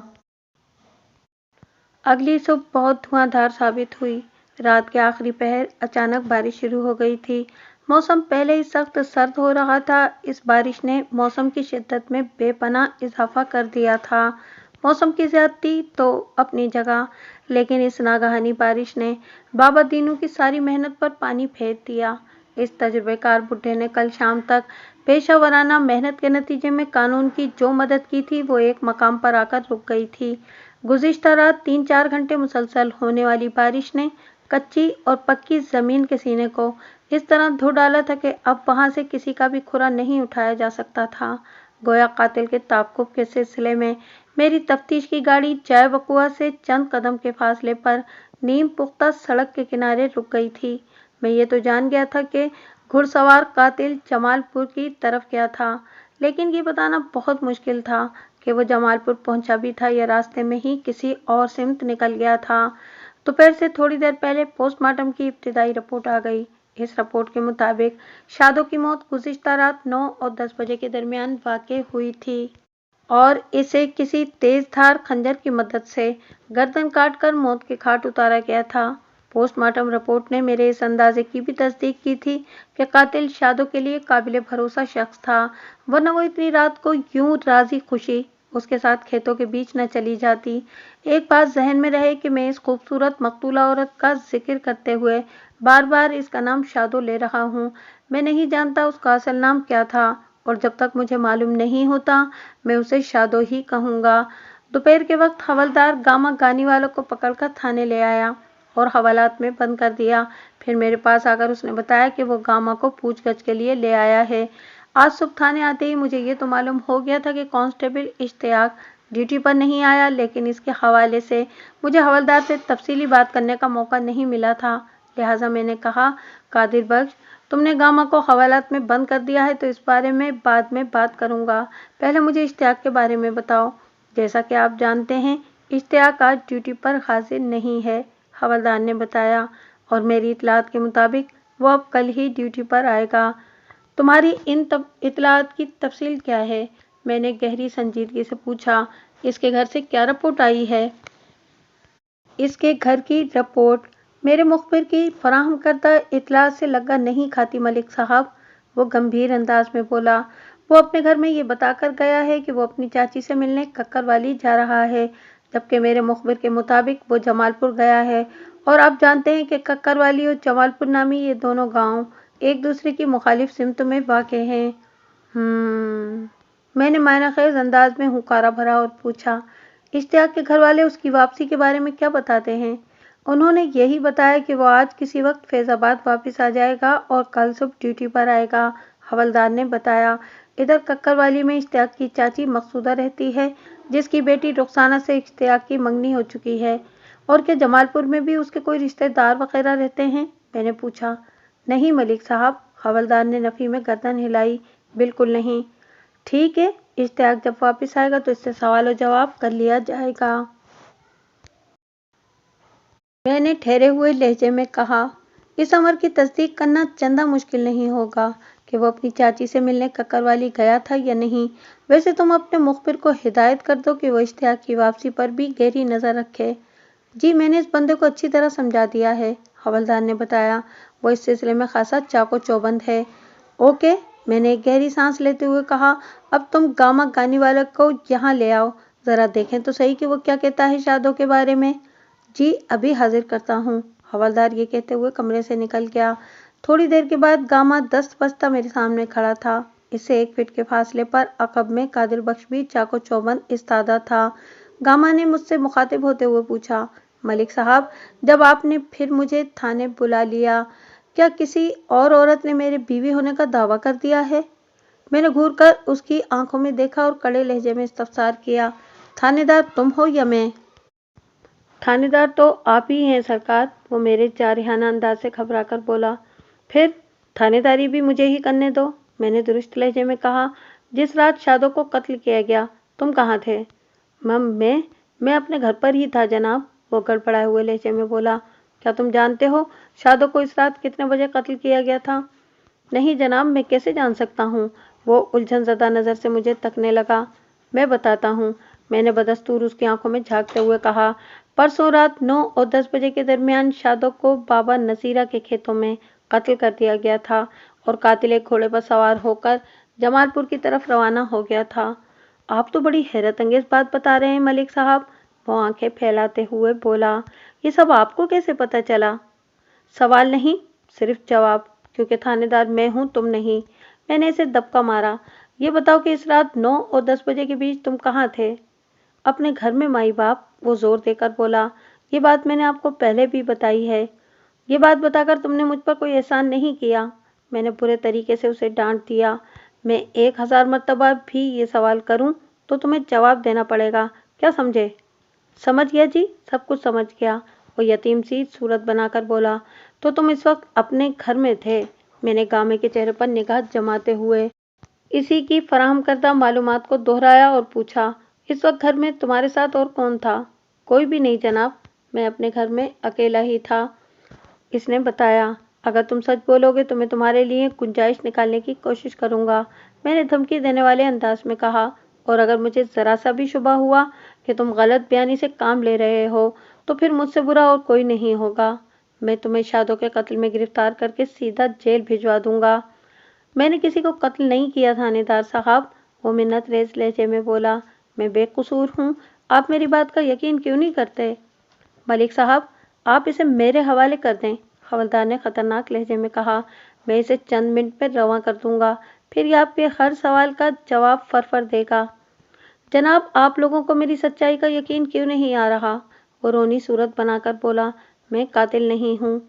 अगली सुबह बहुत धुआंधार साबित हुई। रात के आखिरी पहर अचानक बारिश शुरू हो गई थी। मौसम पहले ही सख्त सर्द हो रहा था, इस बारिश ने मौसम की शिद्दत में बेपनाह इजाफा कर दिया था। मौसम की ज़्यादती तो अपनी जगह, लेकिन इस नागहानी बारिश ने बाबा दीनू की सारी मेहनत पर पानी फेर दिया। इस तजुर्बेकार बुढ़े ने कल शाम तक पेशा मेहनत के नतीजे में कानून की जो मदद की थी, वो एक मकाम पर आकर रुक गई थी। गुज़िश्ता रात 3-4 घंटे मुसलसल होने वाली बारिश ने कच्ची और पक्की ज़मीन के सीने को इस तरह धो डाला था कि अब वहां से किसी का भी खुरा नहीं उठाया जा सकता था। गोया कातिल के ताक़ुब के सिलसिले में मेरी तफ्तीश की गाड़ी चाय बकुआ से चंद कदम के फासले पर नीम पुख्ता सड़क के किनारे रुक गई थी। मैं ये तो जान गया था कि घुड़सवार कातिल जमालपुर की तरफ गया था, लेकिन ये बताना बहुत मुश्किल था कि वो जमालपुर पहुंचा भी था या रास्ते में ही किसी और सिमत निकल गया था। दोपहर से थोड़ी देर पहले पोस्टमार्टम की इब्तिदाई रिपोर्ट आ गई। इस रिपोर्ट के मुताबिक शादो की मौत गुज़िश्ता रात 9 और 10 बजे के दरमियान वाक़ई हुई थी, और इसे किसी तेज धार खंजर की मदद से गर्दन काटकर मौत के घाट उतारा गया था। पोस्टमार्टम रिपोर्ट ने मेरे इस अंदाजे की भी तस्दीक की थी कि कातिल शादो के लिए काबिल भरोसा शख्स था, वरना वो इतनी रात को यूं राजी खुशी उसके साथ खेतों के बीच न चली जाती। एक बात जहन में रहे कि मैं इस खूबसूरत मकतूला औरत का जिक्र करते हुए बार बार इसका नाम शादो ले रहा हूँ। मैं नहीं जानता उसका असल नाम क्या था, और जब तक मुझे मालूम नहीं होता मैं उसे शादो ही कहूँगा। दोपहर के वक्त हवलदार गामा गानी वालों को पकड़कर थाने ले आया और हवालात में बंद कर दिया। फिर मेरे पास आकर उसने बताया कि वो गामा को पूछगछ के लिए ले आया है। आज सुबह थाने आते ही मुझे ये तो मालूम हो गया था कि कांस्टेबल इश्तियाक ड्यूटी पर नहीं आया, लेकिन इसके हवाले से मुझे हवलदार से तफसीली बात करने का मौका नहीं मिला था। लिहाजा मैंने कहा, कादिर बख्श, तुमने गामा को हवालात में बंद कर दिया है तो इस बारे में बाद में बात करूंगा। पहले मुझे इश्तियाक के बारे में बताओ। जैसा कि आप जानते हैं, इश्तियाक आज ड्यूटी पर हाजिर नहीं है, हवलदार ने बताया, और मेरी इतलात के मुताबिक वो अब कल ही ड्यूटी पर आएगा। तुम्हारी इन इतलात की तफसील क्या है? मैंने गहरी संजीदगी से पूछा। इसके घर से क्या रिपोर्ट आई है? इसके घर की रिपोर्ट मेरे मुखबिर की फराहम करदा इतलात से लगा नहीं खाती मलिक साहब, वो गंभीर अंदाज में बोला। वो अपने घर में ये बताकर गया है कि वो अपनी चाची से मिलने कक्करवाली जा रहा है, जबकि मेरे मुखबिर के मुताबिक वो जमालपुर गया है, और आप जानते हैं कि कक्करवाली और जमालपुर नामी ये दोनों गांव एक दूसरे की मुखालिफ सिमत में वाक़ हैं। मैंने मायनाखेज अंदाज में हुंकारा भरा और पूछा, इश्तियाक के घर वाले उसकी वापसी के बारे में क्या बताते हैं? उन्होंने यही बताया कि वो आज किसी वक्त फैजाबाद वापस आ जाएगा और कल सुबह ड्यूटी पर आएगा, हवलदार ने बताया। इधर कक्करवाली में इश्तियाक की चाची मकसूदा रहती है, जिसकी बेटी रुखसाना से इश्तियाक की मंगनी हो चुकी है। और क्या जमालपुर में भी उसके कोई रिश्तेदार वगैरह रहते हैं? मैंने पूछा। नहीं मलिक साहब, हवलदार ने नफी में गर्दन हिलाई। बिल्कुल नहीं। ठीक है, इश्तियाक जब वापस आएगा तो इससे सवाल और जवाब कर लिया जाएगा। मैंने ठहरे हुए लहजे में कहा, इस अमर की तस्दीक करना चंदा मुश्किल नहीं होगा कि वो अपनी चाची से मिलने ककरवाली गया था या नहीं। वैसे तुम अपने मुखबिर को हिदायत कर दो कि वो इश्तियाक की वापसी पर भी गहरी नज़र रखे। जी, मैंने इस बंदे को अच्छी तरह समझा दिया है, हवलदार ने बताया। वो इस सिलसिले में खासा चाको चौबंद है। ओके, मैंने एक गहरी सांस लेते हुए कहा। अब तुम गामा गानी वाले को यहाँ ले आओ, जरा देखें तो सही कि वो क्या कहता है शादों के बारे में। जी, अभी हाजिर करता हूँ, हवलदार ये कहते हुए कमरे से निकल गया। थोड़ी देर के बाद गामा दस्त बस्ता मेरे सामने खड़ा था। इससे 1 फीट के फासले पर अकब में कादिर बख्श भी चाको चौबंद इस्तादा था। गामा ने मुझसे मुखातिब होते हुए पूछा, मलिक साहब, जब आपने फिर मुझे थाने बुला लिया, क्या किसी और औरत ने मेरे बीवी होने का दावा कर दिया है? मैंने घूर कर उसकी आंखों में देखा और कड़े लहजे में इस्तफसार किया, थानेदार तुम हो या मैं? थानेदार तो आप ही हैं सरकार, वो मेरे जारिहाना अंदाज से घबरा कर बोला। फिर थानेदारी भी मुझे ही करने दो, मैंने दुरुस्त लहजे में कहा। जिस रात शादों को कत्ल किया गया, तुम कहाँ थे? मैं अपने घर पर ही था जनाब, वो गड़बड़ाए हुए लहजे में बोला। क्या तुम जानते हो शादों को इस रात कितने बजे कत्ल किया गया था? नहीं जनाब, मैं कैसे जान सकता हूँ? वो उलझन ज़दा नज़र से मुझे तकने लगा। मैं बताता हूँ, मैंने बदस्तूर उसकी आंखों में झांकते हुए कहा। परसों रात 9 और 10 बजे के दरमियान शादों को बाबा नसीरा के खेतों में कत्ल कर दिया गया था और कातिल एक घोड़े पर सवार होकर जमालपुर की तरफ रवाना हो गया था। आप तो बड़ी हैरत अंगेज बात बता रहे हैं मलिक साहब, वो आंखें फैलाते हुए बोला। ये सब आपको कैसे पता चला? सवाल नहीं, सिर्फ जवाब, क्योंकि थानेदार मैं हूँ, तुम नहीं। मैंने इसे दबका मारा। ये बताओ कि इस रात 9 और 10 बजे के बीच तुम कहाँ थे? अपने घर में माई बाप, वो जोर देकर बोला। ये बात मैंने आपको पहले भी बताई है। ये बात बताकर तुमने मुझ पर कोई एहसान नहीं किया, मैंने बुरे तरीके से उसे डांट दिया। मैं 1000 मर्तबा भी ये सवाल करूं तो तुम्हें जवाब देना पड़ेगा, क्या समझे? समझ गया जी, सब कुछ समझ गया, वो यतीम सी सूरत बनाकर बोला। तो तुम इस वक्त अपने घर में थे? मैंने गामे के चेहरे पर निगाह जमाते हुए इसी की फराहम करदा मालूमात को दोहराया और पूछा, इस वक्त घर में तुम्हारे साथ और कौन था? कोई भी नहीं जनाब, मैं अपने घर में अकेला ही था, इसने बताया। अगर तुम सच बोलोगे तो मैं तुम्हारे लिए गुंजाइश निकालने की कोशिश करूंगा, मैंने धमकी देने वाले अंदाज में कहा। और अगर मुझे जरा सा भी शुबा हुआ कि तुम गलत बयानी से काम ले रहे हो तो फिर मुझसे बुरा और कोई नहीं होगा। मैं तुम्हें शादों के कत्ल में गिरफ्तार करके सीधा जेल भिजवा दूंगा। मैंने किसी को कत्ल नहीं किया थानेदार साहब, वो मिन्नत रेज लहजे में बोला। मैं बेकसूर हूँ, आप मेरी बात का यकीन क्यों नहीं करते? मलिक साहब, आप इसे मेरे हवाले कर दें, हवलदार ने खतरनाक लहजे में कहा। मैं इसे चंद मिनट में रवां कर दूंगा, फिर ये आपके हर सवाल का जवाब फर देगा। जनाब, आप लोगों को मेरी सच्चाई का यकीन क्यों नहीं आ रहा? वो रोनी सूरत बनाकर बोला। मैं कातिल नहीं हूँ।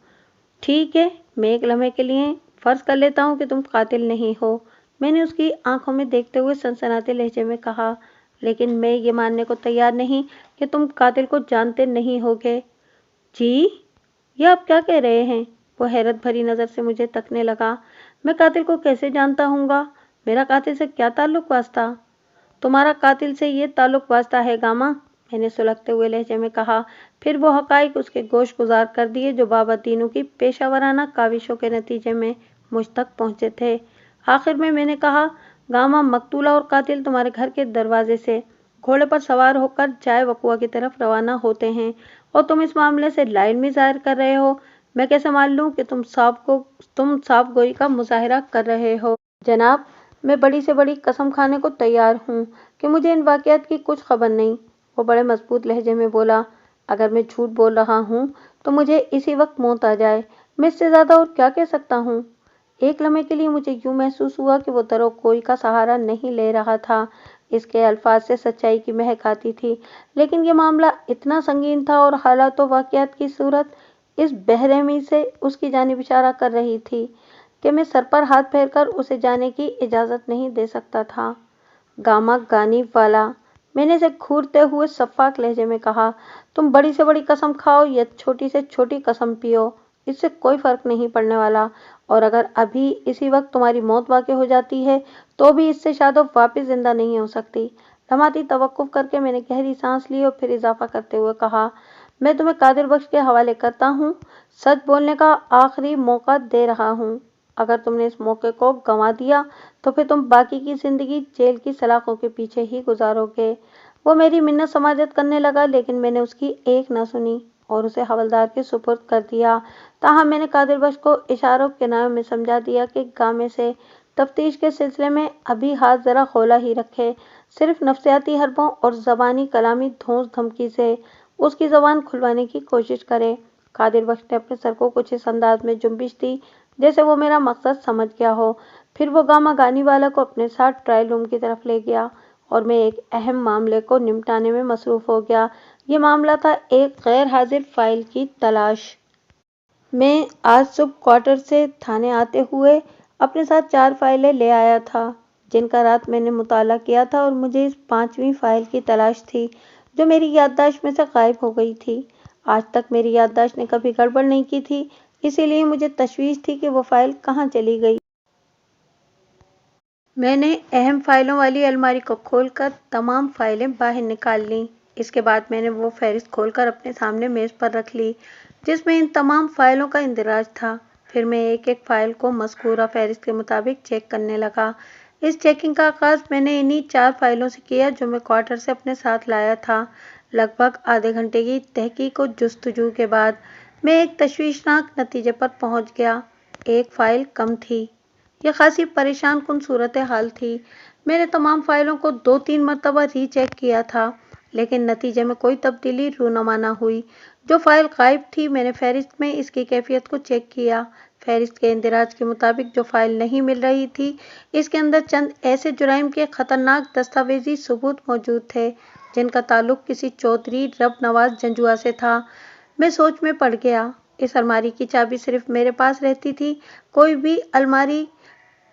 ठीक है, मैं एक लम्हे के लिए फर्ज कर लेता हूँ कि तुम कातिल नहीं हो, मैंने उसकी आंखों में देखते हुए सनसनाते लहजे में कहा। लेकिन मैं ये मानने को तैयार नहीं कि तुम कातिल को जानते नहीं होगे। जी, ये आप क्या कह रहे हैं? वो हैरत भरी नज़र से मुझे तकने लगा। मैं कातिल को कैसे जानता हूँगा? मेरा कातिल से क्या ताल्लुक वास्ता? तुम्हारा कातिल से ये ताल्लुक वास्ता है गामा, मैंने सुलगते हुए लहजे में कहा। फिर वो हकाइक उसके गोश गुजार कर दिए जो बाबा तीनों की पेशावराना काविशों के नतीजे में मुझ तक पहुँचे थे। आखिर में मैंने कहा, गामा, मकतूला और कातिल तुम्हारे घर के दरवाजे से घोड़े पर सवार होकर जाए वकुआ की तरफ रवाना होते हैं और तुम इस मामले से लाइलमी जाहिर कर रहे हो। मैं कैसे मान लूँ कि तुम साफ गोई का मुजाहिरा कर रहे हो? जनाब, मैं बड़ी से बड़ी कसम खाने को तैयार हूँ कि मुझे इन वाक़यात की कुछ खबर नहीं, वो बड़े मजबूत लहजे में बोला। अगर मैं झूठ बोल रहा हूँ तो मुझे इसी वक्त मौत आ जाए, मैं इससे ज़्यादा और क्या कह सकता हूँ? एक लम्हे के लिए मुझे यूं महसूस हुआ कि वो दरो कोई का सहारा नहीं ले रहा था। इसके अल्फाज से सच्चाई की महक आती थी, लेकिन ये मामला इतना संगीन था और हालात व वाक़यात की सूरत इस बेरहमी से उसकी जानिब इशारा कर रही थी कि मैं सर पर हाथ फेरकर उसे जाने की इजाज़त नहीं दे सकता था। गामा गानी वाला, मैंने इसे घूरते हुए शफ़ाक लहजे में कहा, तुम बड़ी से बड़ी कसम खाओ या छोटी से छोटी कसम पियो, इससे कोई फ़र्क नहीं पड़ने वाला। और अगर अभी इसी वक्त तुम्हारी मौत वाक़ई हो जाती है तो भी इससे शादो वापस जिंदा नहीं हो सकती। लम्हाती तवक्कुफ़ करके मैंने गहरी सांस ली और फिर इजाफा करते हुए कहा, मैं तुम्हें कादिर बख्श के हवाले करता हूँ, सच बोलने का आखिरी मौका दे रहा हूँ। अगर तुमने इस मौके को गंवा दिया तो फिर तुम बाकी की जिंदगी जेल की सलाखों के पीछे ही गुजारोगे। वो मेरी मिन्नत समाजत करने लगा, लेकिन मैंने उसकी एक न सुनी और उसे हवलदार के सुपुर्द कर दिया। ताहम मैंने कादिर बख्श को इशारों किनारों में समझा दिया कि गामे से तफ्तीश के सिलसिले में अभी हाथ जरा खोला ही रखे। सिर्फ नफ्सियाती हरबों और जबानी कलामी धौंस धमकी से उसकी जबान खुलवाने की कोशिश करे। कादिर बख्श ने अपने सर को कुछ इस अंदाज में जुम्बिश दी जैसे वो मेरा मकसद समझ गया हो। फिर वो गामा गानी वाला को अपने साथ ट्रायल रूम की तरफ ले गया और मैं एक अहम मामले को निपटाने में मसरूफ हो गया। ये मामला था एक गैर हाजिर फाइल की तलाश। मैं आज सुबह क्वार्टर से थाने आते हुए अपने साथ 4 फाइलें ले आया था जिनका रात मैंने मुताला किया था, और मुझे इस 5वीं फाइल की तलाश थी जो मेरी याददाश्त में से गायब हो गई थी। आज तक मेरी याददाश्त ने कभी गड़बड़ नहीं की थी, इसीलिए मुझे तशवीश थी कि वो फाइल कहाँ चली गई। मैंने अहम फाइलों वाली अलमारी को खोलकर तमाम फाइलें बाहर निकाल लीं। इसके बाद मैंने वो फहरिस्त खोलकर अपने सामने मेज पर रख ली जिसमें इन तमाम फाइलों का इंदराज था। फिर मैं एक एक फाइल को मज़कूरा फहरिस्त के मुताबिक चेक करने लगा। इस चेकिंग का आगाज़ मैंने इन्हीं 4 फाइलों से किया जो मैं क्वार्टर से अपने साथ लाया था। लगभग आधे घंटे की तहकीक और जुस्तजू के बाद मैं एक तशवीशनाक नतीजे पर पहुंच गया। एक फाइल कम थी। यह खासी परेशान कुन सूरत हाल थी। मैंने तमाम फाइलों को 2-3 मरतबा रीचेक किया था, लेकिन नतीजे में कोई तब्दीली रूनुमा न हुई। जो फाइल गायब थी, मैंने फहरिस्त में इसकी कैफियत को चेक किया। फहरिस्त के इंदिराज के मुताबिक जो फाइल नहीं मिल रही थी, इसके अंदर चंद ऐसे जुराइम के खतरनाक दस्तावेजी सबूत मौजूद थे जिनका ताल्लुक किसी चौधरी रब नवाज जंजुआ से था। मैं सोच में पड़ गया। इस अलमारी की चाबी सिर्फ मेरे पास रहती थी। कोई भी अलमारी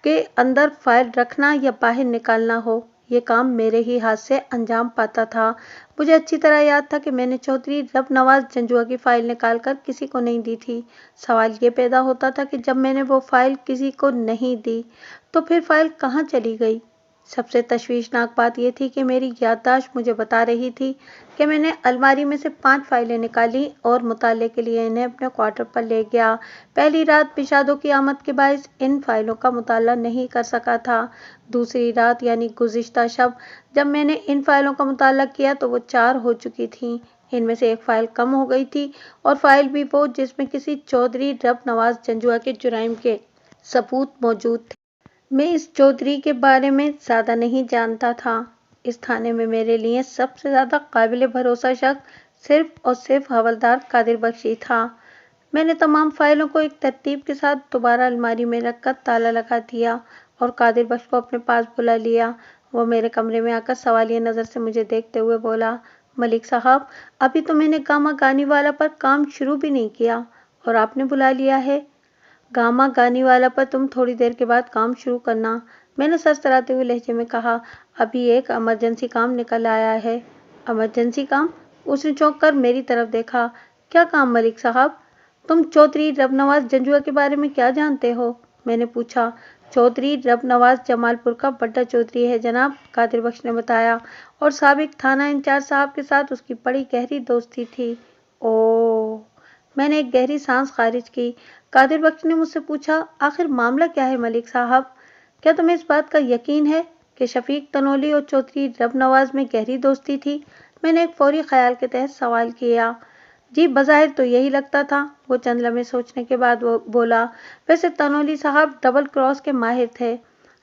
के अंदर फाइल रखना या बाहर निकालना हो, ये काम मेरे ही हाथ से अंजाम पाता था। मुझे अच्छी तरह याद था कि मैंने चौधरी रब नवाज जंजुआ की फाइल निकालकर किसी को नहीं दी थी। सवाल ये पैदा होता था कि जब मैंने वो फाइल किसी को नहीं दी तो फिर फाइल कहाँ चली गई। सबसे तशवीशनाक बात यह थी कि मेरी याददाश्त मुझे बता रही थी कि मैंने अलमारी में से 5 फाइलें निकाली और मुताले के लिए इन्हें अपने क्वार्टर पर ले गया। पहली रात पिशादों की आमद के बायस इन फाइलों का मुताला नहीं कर सका था। दूसरी रात यानी गुज़िश्ता शब जब मैंने इन फाइलों का मुताला किया तो वो 4 हो चुकी थीं। इनमें से एक फाइल कम हो गई थी, और फाइल भी वो जिसमें किसी चौधरी रब नवाज जंजुआ के जुराइम के सबूत मौजूद थे। मैं इस चौधरी के बारे में ज़्यादा नहीं जानता था। इस थाने में मेरे लिए सबसे ज़्यादा काबिल भरोसा शख्स सिर्फ और सिर्फ हवलदार कादिर बख्श ही था। मैंने तमाम फाइलों को एक तरतीब के साथ दोबारा अलमारी में रखकर ताला लगा दिया और कादिर बख्श को अपने पास बुला लिया। वो मेरे कमरे में आकर सवालिया नज़र से मुझे देखते हुए बोला, मलिक साहब, अभी तो मैंने गामा गानी वाला पर काम शुरू भी नहीं किया और आपने बुला लिया है। गामा गानी वाला पर तुम थोड़ी देर के बाद काम शुरू करना, मैंने सरसराते हुए लहजे में कहा। अभी एक इमरजेंसी काम निकल आया है। इमरजेंसी काम? उसने चौंक कर मेरी तरफ देखा। क्या काम मलिक साहब? तुम चौधरी रब नवाज जंजुआ के बारे में क्या जानते हो? मैंने पूछा। चौधरी रब नवाज जमालपुर का बड्डा चौधरी है जनाब, कादिर बख्श ने बताया, और साबिक थाना इंचार्ज साहब के साथ उसकी बड़ी गहरी दोस्ती थी। ओह! मैंने एक गहरी सांस खारिज की। कादिर बख्श ने मुझसे पूछा, आखिर मामला क्या है मलिक साहब? क्या तुम्हें इस बात का यकीन है कि शफीक तनोली और चौधरी रब नवाज में गहरी दोस्ती थी? मैंने एक फौरी ख्याल के तहत सवाल किया। जी, बज़ाहिर तो यही लगता था। वो चंद लम्हे सोचने के बाद वो बोला, वैसे तनोली साहब डबल क्रॉस के माहिर थे,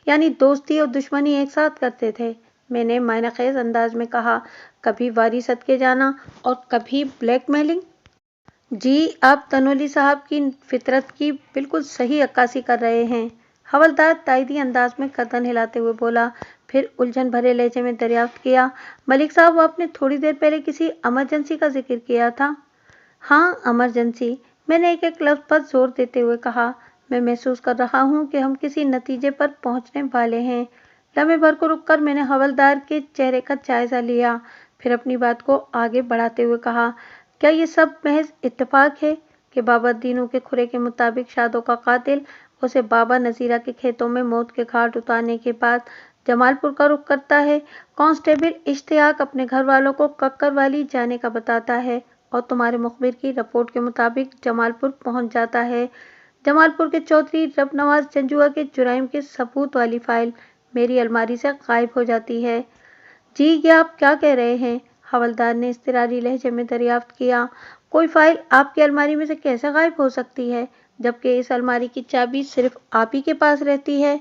यानी दोस्ती और दुश्मनी एक साथ करते थे। मैंने मायनेखेज अंदाज में कहा, कभी वारी सदके जाना और कभी ब्लैकमेलिंग। जी, आप तनोली साहब की फितरत की बिल्कुल सही अक्कासी कर रहे हैं, हवलदार ताइदी अंदाज में गर्दन हिलाते हुए बोला। फिर उलझन भरे लहजे में दरियाफ्त किया, मलिक साहब, आपने थोड़ी देर पहले किसी इमरजेंसी का जिक्र किया था। हाँ, इमरजेंसी, मैंने एक एक लफ्ज़ पर जोर देते हुए कहा। मैं महसूस कर रहा हूँ कि हम किसी नतीजे पर पहुँचने वाले हैं। लम्हे भर को रुककर मैंने हवलदार के चेहरे का जायज़ा लिया, फिर अपनी बात को आगे बढ़ाते हुए कहा, क्या ये सब महज इत्तेफाक है कि बाबा दीनू के खुरे के मुताबिक शादों का कातिल उसे बाबा नज़ीरा के खेतों में मौत के घाट उतारने के बाद जमालपुर का रुख करता है? कांस्टेबल इश्तियाक अपने घर वालों को कक्करवाली जाने का बताता है और तुम्हारे मुखबिर की रिपोर्ट के मुताबिक जमालपुर पहुंच जाता है। जमालपुर के चौधरी रबनवाज जंजुआ के जुराइम के सबूत वाली फाइल मेरी अलमारी से गायब हो जाती है। जी, ये आप क्या कह रहे हैं? हवलदार ने इज़्तिरारी लहजे में दरियाफ्त किया। कोई फाइल आपकी अलमारी में से कैसे गायब हो सकती है, जबकि इस अलमारी की चाबी सिर्फ आप ही के पास रहती है?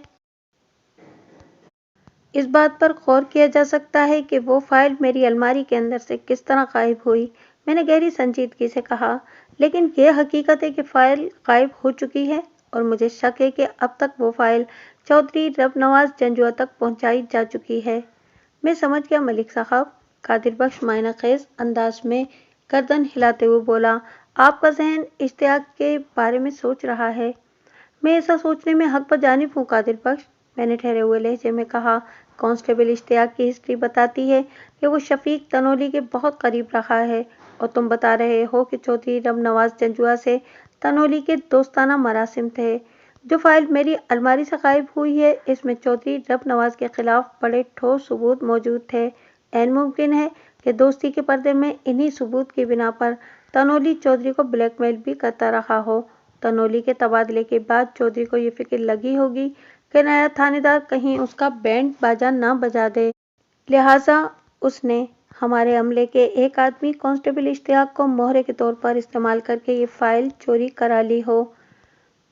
इस बात पर गौर किया जा सकता है कि वो फाइल मेरी अलमारी के अंदर से किस तरह गायब हुई। मैंने गहरी संजीदगी से कहा, लेकिन यह हकीकत है कि फाइल गायब हो चुकी है और मुझे शक है कि अब तक वो फाइल चौधरी रबनवाज जंजुआ तक पहुंचाई जा चुकी है। मैं समझ गया मलिक साहब, कादिर बख्श मायना खेज अंदाज में गर्दन हिलाते हुए बोला। आपका जहन इश्तियाक के बारे में सोच रहा है। मैं ऐसा सोचने में हक पर जानिब हूँ कादिर बख्श, मैंने ठहरे हुए लहजे में कहा। कांस्टेबल इश्तियाक की हिस्ट्री बताती है कि वो शफीक तनोली के बहुत करीब रहा है, और तुम बता रहे हो कि चौधरी रबनवाज जंजुआ से तनोली के दोस्ताना मरासिम थे। जो फाइल मेरी अलमारी से गायब हुई है, इसमें चौधरी रबनवाज के खिलाफ बड़े ठोस सबूत मौजूद थे। ऐन मुमकिन है कि दोस्ती के पर्दे में इन्हीं सबूत की बिना पर तनोली चौधरी को ब्लैकमेल भी करता रहा हो। तनोली के तबादले के बाद चौधरी को ये फिक्र लगी होगी कि नया थानेदार कहीं उसका बैंड बाजा ना बजा दे, लिहाजा उसने हमारे अमले के एक आदमी कांस्टेबल इश्तियाक को मोहरे के तौर पर इस्तेमाल करके ये फाइल चोरी करा ली हो।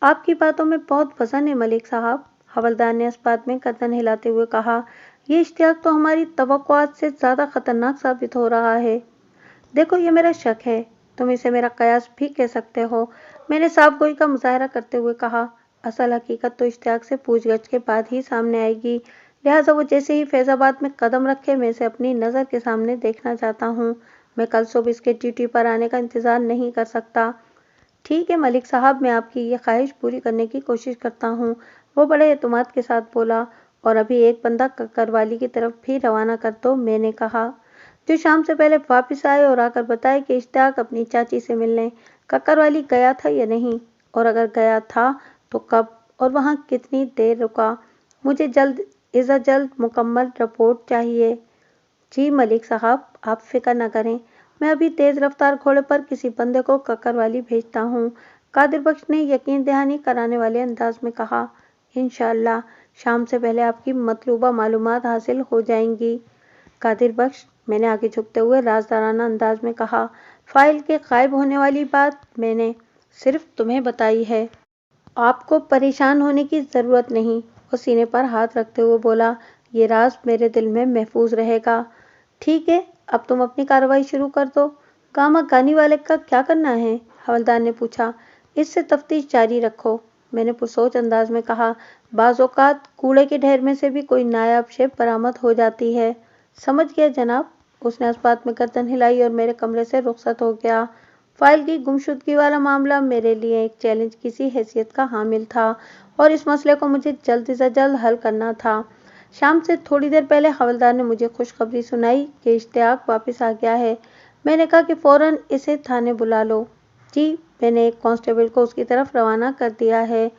आपकी बातों में बहुत वजन है मलिक साहब, हवलदार ने इस बात में गर्दन हिलाते हुए कहा। ये इश्तियाक तो हमारी तवक्कुआत से ज्यादा खतरनाक साबित हो रहा है। देखो, ये मेरा शक है, तुम इसे मेरा कयास भी कह सकते हो, मैंने साफ गोई का मुजाहरा करते हुए कहा। असल हकीकत तो इश्तियाक से पूछगछ के बाद ही सामने आएगी, लिहाजा वो जैसे ही फैजाबाद में कदम रखे मैं इसे अपनी नज़र के सामने देखना चाहता हूँ। मैं कल सुबह इसके ड्यूटी पर आने का इंतज़ार नहीं कर सकता। ठीक है मलिक साहब, मैं आपकी ये ख्वाहिश पूरी करने की कोशिश करता हूँ, वो बड़े एतमाद के साथ बोला। और अभी एक बंदा कक्करवाली की तरफ भी रवाना कर दो, मैंने कहा, जो शाम से पहले वापस आए और आकर बताए कि इश्तियाक अपनी चाची से मिलने कक्करवाली गया था या नहीं, और अगर गया था तो कब और वहाँ कितनी देर रुका। मुझे जल्द इज़ जल्द मुकम्मल रिपोर्ट चाहिए। जी मलिक साहब, आप फिक्र न करें, मैं अभी तेज रफ्तार घोड़े पर किसी बंदे को कक्करवाली भेजता हूँ, कादिर बख्श ने यकीन दहानी कराने वाले अंदाज में कहा। इंशाअल्लाह शाम से पहले आपकी मतलूबा मालूमात हासिल हो जाएंगी। कादिर बख्श, मैंने आगे झुकते हुए राजदाराना अंदाज में कहा, फाइल के गायब होने वाली बात मैंने सिर्फ तुम्हें बताई है, आपको परेशान होने की ज़रूरत नहीं। वो सीने पर हाथ रखते हुए बोला, ये राज मेरे दिल में महफूज रहेगा। ठीक है, अब तुम अपनी कार्रवाई शुरू कर दो। गामा गानी वाले का क्या करना है? हवलदार ने पूछा। इससे तफ्तीश जारी रखो, मैंने पुरसोच अंदाज में कहा। बाज़ औक़ात कूड़े के ढेर में से भी कोई नायाब शे बरामद हो जाती है। समझ गया जनाब, उसने इस बात में गर्दन हिलाई और मेरे कमरे से रुखसत हो गया। फाइल की गुमशुदगी वाला मामला मेरे लिए एक चैलेंज की सी हैसियत का हामिल था, और इस मसले को मुझे जल्द से जल्द हल करना था। शाम से थोड़ी देर पहले हवलदार ने मुझे खुशखबरी सुनाई कि इश्तियाक वापस आ गया है। मैंने कहा कि फौरन इसे थाने बुला लो। जी, मैंने एक कांस्टेबल को उसकी तरफ रवाना कर दिया है।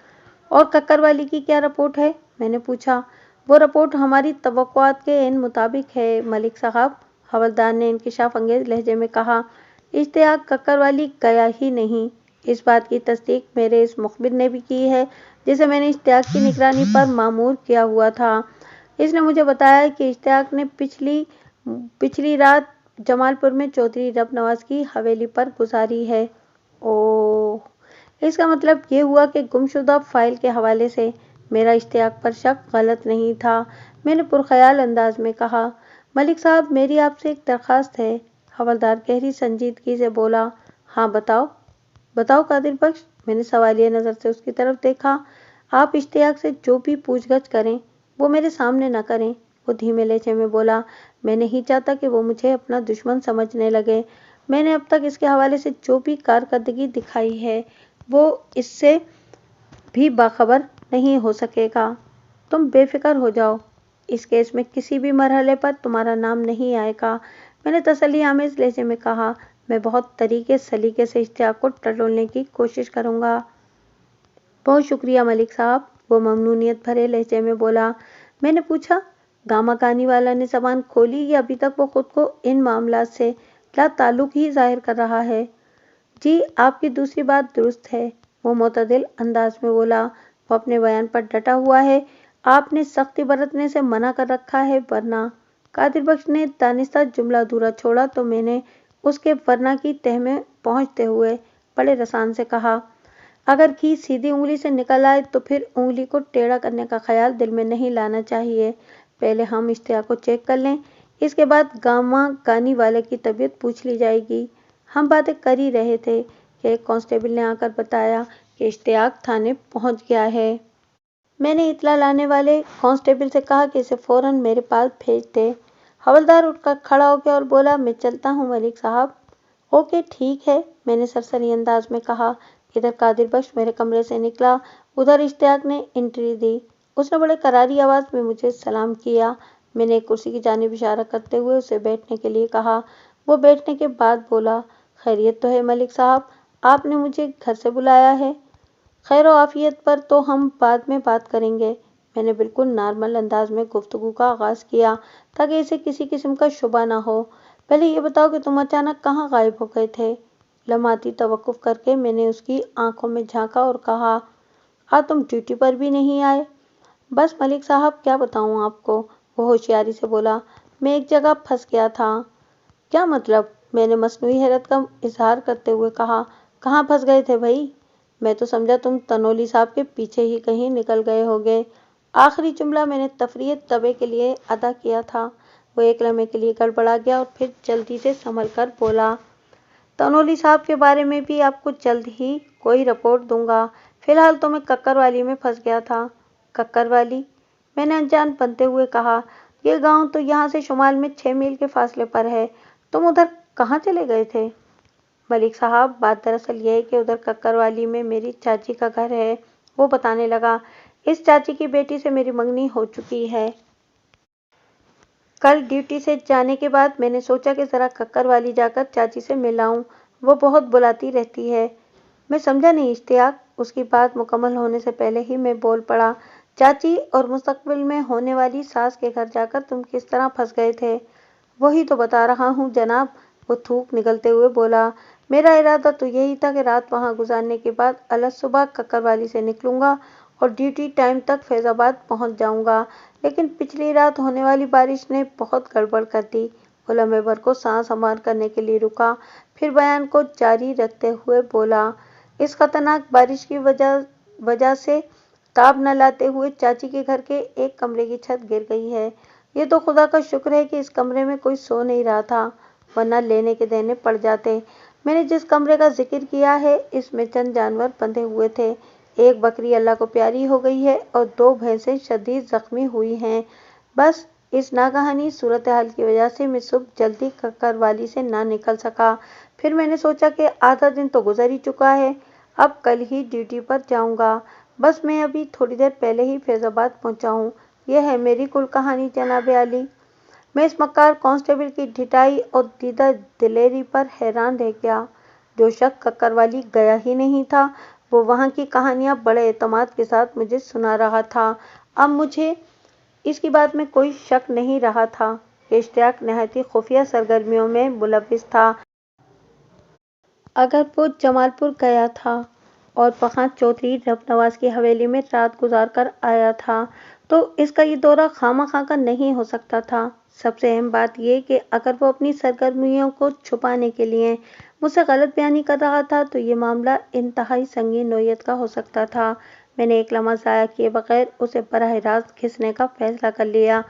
और कक्करवाली की क्या रिपोर्ट है? मैंने पूछा। वो रिपोर्ट हमारी तवक्कुआत के एन मुताबिक है मलिक साहब, हवलदार ने इंकिशाफ अंगेज लहजे में कहा। इश्तियाक कक्करवाली गया ही नहीं, इस बात की तस्दीक मेरे इस मुखबिर ने भी की है, जिसे मैंने इश्तियाक की निगरानी पर मामूर किया हुआ था। इसने मुझे बताया कि इश्तियाक ने पिछली रात जमालपुर में चौधरी रबनवाज की हवेली पर गुजारी है। ओह, इसका मतलब ये हुआ कि गुमशुदा फाइल के हवाले से मेरा इश्तियाक पर शक गलत नहीं था, मैंने पुरख्याल अंदाज में कहा। मलिक साहब, मेरी आपसे एक दरख्वास्त है, हवलदार गहरी संजीदगी से बोला। हाँ बताओ। बताओ कादिर बख्श, मैंने सवालिया नज़र से उसकी तरफ देखा। आप इश्तियाक से जो भी पूछगछ करें वो मेरे सामने न करें, वो धीमे लहजे में बोला। मैं नहीं चाहता कि वो मुझे अपना दुश्मन समझने लगे। मैंने अब तक इसके हवाले से जो भी कारकर्दगी दिखाई है वो इससे भी बाखबर नहीं हो सकेगा। तुम बेफिक्र हो जाओ, इस केस में किसी भी मरहले पर तुम्हारा नाम नहीं आएगा, मैंने तसल्ली आमेज लहजे में कहा। मैं बहुत तरीके सलीके से इश्तियाक को टटोलने की कोशिश करूंगा। बहुत शुक्रिया मलिक साहब, वो ममनूनियत भरे लहजे में बोला। मैंने पूछा, गामा गानी वाला ने जबान खोली या अभी तक वो खुद को इन मामलात से ला ताल्लुक ही जाहिर कर रहा है? जी, आपकी दूसरी बात दुरुस्त है, वो मुतदिल अंदाज में बोला। वो अपने बयान पर डटा हुआ है। आपने सख्ती बरतने से मना कर रखा है, वरना। कादिर बख्श ने दानिस्ता जुमला अधूरा छोड़ा तो मैंने उसके वरना की तह में पहुंचते हुए बड़े रसान से कहा, अगर घी सीधी उंगली से निकल आए तो फिर उंगली को टेढ़ा करने का ख्याल दिल में नहीं लाना चाहिए। पहले हम इश्तियाक को चेक कर लें, इसके बाद गामा गानी वाले की तबीयत पूछ ली जाएगी। हम बातें कर ही रहे थे कि एक कांस्टेबल ने आकर बताया कि इश्तियाक थाने पहुंच गया है। मैंने इतला लाने वाले कांस्टेबल से कहा कि इसे फौरन मेरे पास भेज दे। हवलदार उठकर खड़ा हो गया और बोला, मैं चलता हूँ मलिक साहब। ओके ठीक है, मैंने सरसरी अंदाज में कहा। इधर कादिर बख्श मेरे कमरे से निकला, उधर इश्तियाक ने एंट्री दी। उसने बड़े करारी आवाज में मुझे सलाम किया। मैंने एक कुर्सी की जानिब इशारा करते हुए उसे बैठने के लिए कहा। वो बैठने के बाद बोला, खैरियत तो है मलिक साहब, आपने मुझे घर से बुलाया है। खैर आफियत पर तो हम बाद में बात करेंगे। मैंने बिल्कुल नॉर्मल अंदाज में गुफ्तगू का आगाज किया ताकि इसे किसी किस्म का शुबा ना हो। पहले ये बताओ कि तुम अचानक कहाँ गायब हो गए थे। लम्हाती तवक्कुफ करके मैंने उसकी आंखों में झांका और कहा, आज तुम ड्यूटी पर भी नहीं आए। बस मलिक साहब क्या बताऊं आपको, वो होशियारी से बोला, मैं एक जगह फंस गया था। क्या मतलब, मैंने मसनूई हैरत का इजहार करते हुए कहा। कहाँ फंस गए थे भाई? मैं तो समझा तुम तनोली साहब के पीछे ही कहीं निकल गए होगे। आखिरी जुमला मैंने तफरीह तबे के लिए अदा किया था। वो एक लम्हे के लिए गड़बड़ा गया और फिर जल्दी से संभल कर बोला, तनोली साहब के बारे में भी आपको जल्द ही कोई रिपोर्ट दूंगा। फिलहाल तो मैं कक्करवाली में फंस गया था। कक्करवाली? मैंने अनजान बनते हुए कहा, ये गांव तो यहाँ से शुमाल में 6 मील के फासले पर है। तुम उधर कहाँ चले गए थे? मलिक साहब, बात दरअसल यह है कि उधर कक्करवाली में मेरी चाची का घर है। वो बताने लगा, इस चाची की बेटी से मेरी मंगनी हो चुकी है। कल ड्यूटी से जाने के बाद मैंने सोचा कि जरा कक्करवाली जाकर चाची से मिल आऊं। वो बहुत बुलाती रहती है। मैं समझा नहीं इश्तियाक। उसकी बात मुकम्मल होने से पहले ही मैं बोल पड़ा, चाची और मुस्तकबिल में होने वाली सास के घर जाकर तुम किस तरह फंस गए थे? वही तो बता रहा हूँ जनाब, वो थूक निकलते हुए बोला। मेरा इरादा तो यही था कि रात वहाँ गुजारने के बाद अलग सुबह कक्करवाली से निकलूंगा और ड्यूटी टाइम तक फैजाबाद पहुँच जाऊंगा, लेकिन पिछली रात होने वाली बारिश ने बहुत गड़बड़ कर दी। वो लम्हे भर को सांस हमार करने के लिए रुका, फिर बयान को जारी रखते हुए बोला, इस खतरनाक बारिश की वजह से ताब न लाते हुए चाची के घर के एक कमरे की छत गिर गई है। ये तो खुदा का शुक्र है कि इस कमरे में कोई सो नहीं रहा था, वरना लेने के देने पड़ जाते। मैंने जिस कमरे का जिक्र किया है, इसमें चंद जानवर बंधे हुए थे। एक बकरी अल्लाह को प्यारी हो गई है और 2 भैंसें शदीद जख्मी हुई हैं। बस इस नागहानी सूरत हाल की वजह से मैं सुबह जल्दी कक्करवाली से ना निकल सका। फिर मैंने सोचा कि आधा दिन तो गुजर ही चुका है, अब कल ही ड्यूटी पर जाऊंगा। बस मैं अभी थोड़ी देर पहले ही फैजाबाद पहुंचा हूँ। यह है मेरी कुल कहानी जनाब आली। मैं इस मक्कार कांस्टेबल की ढिठाई और दीदा दिलेरी पर हैरान रह गया। जो शख्स कक्करवाली गया ही नहीं था, वो वहाँ की कहानियाँ बड़े एतमाद के साथ मुझे सुना रहा था। अब मुझे इसकी बात में कोई शक नहीं रहा था कि इश्तियाक नहायती खुफिया सरगर्मियों में मुलव्विस था। अगर वो जमालपुर गया था और वहाँ चौधरी रबनवाज की हवेली में रात गुजार कर आया था, तो इसका ये दौरा खामखा का नहीं हो सकता था। सबसे अहम बात यह कि अगर वो अपनी सरगर्मियों को छुपाने के लिए मुझसे गलत बयानी कर रहा था, तो ये मामला इंतहाई संगीन नौयत का हो सकता था। मैंने एक लम्हा ज़ाया किए बगैर उसे बराह रास्त खींचने का फैसला कर लिया।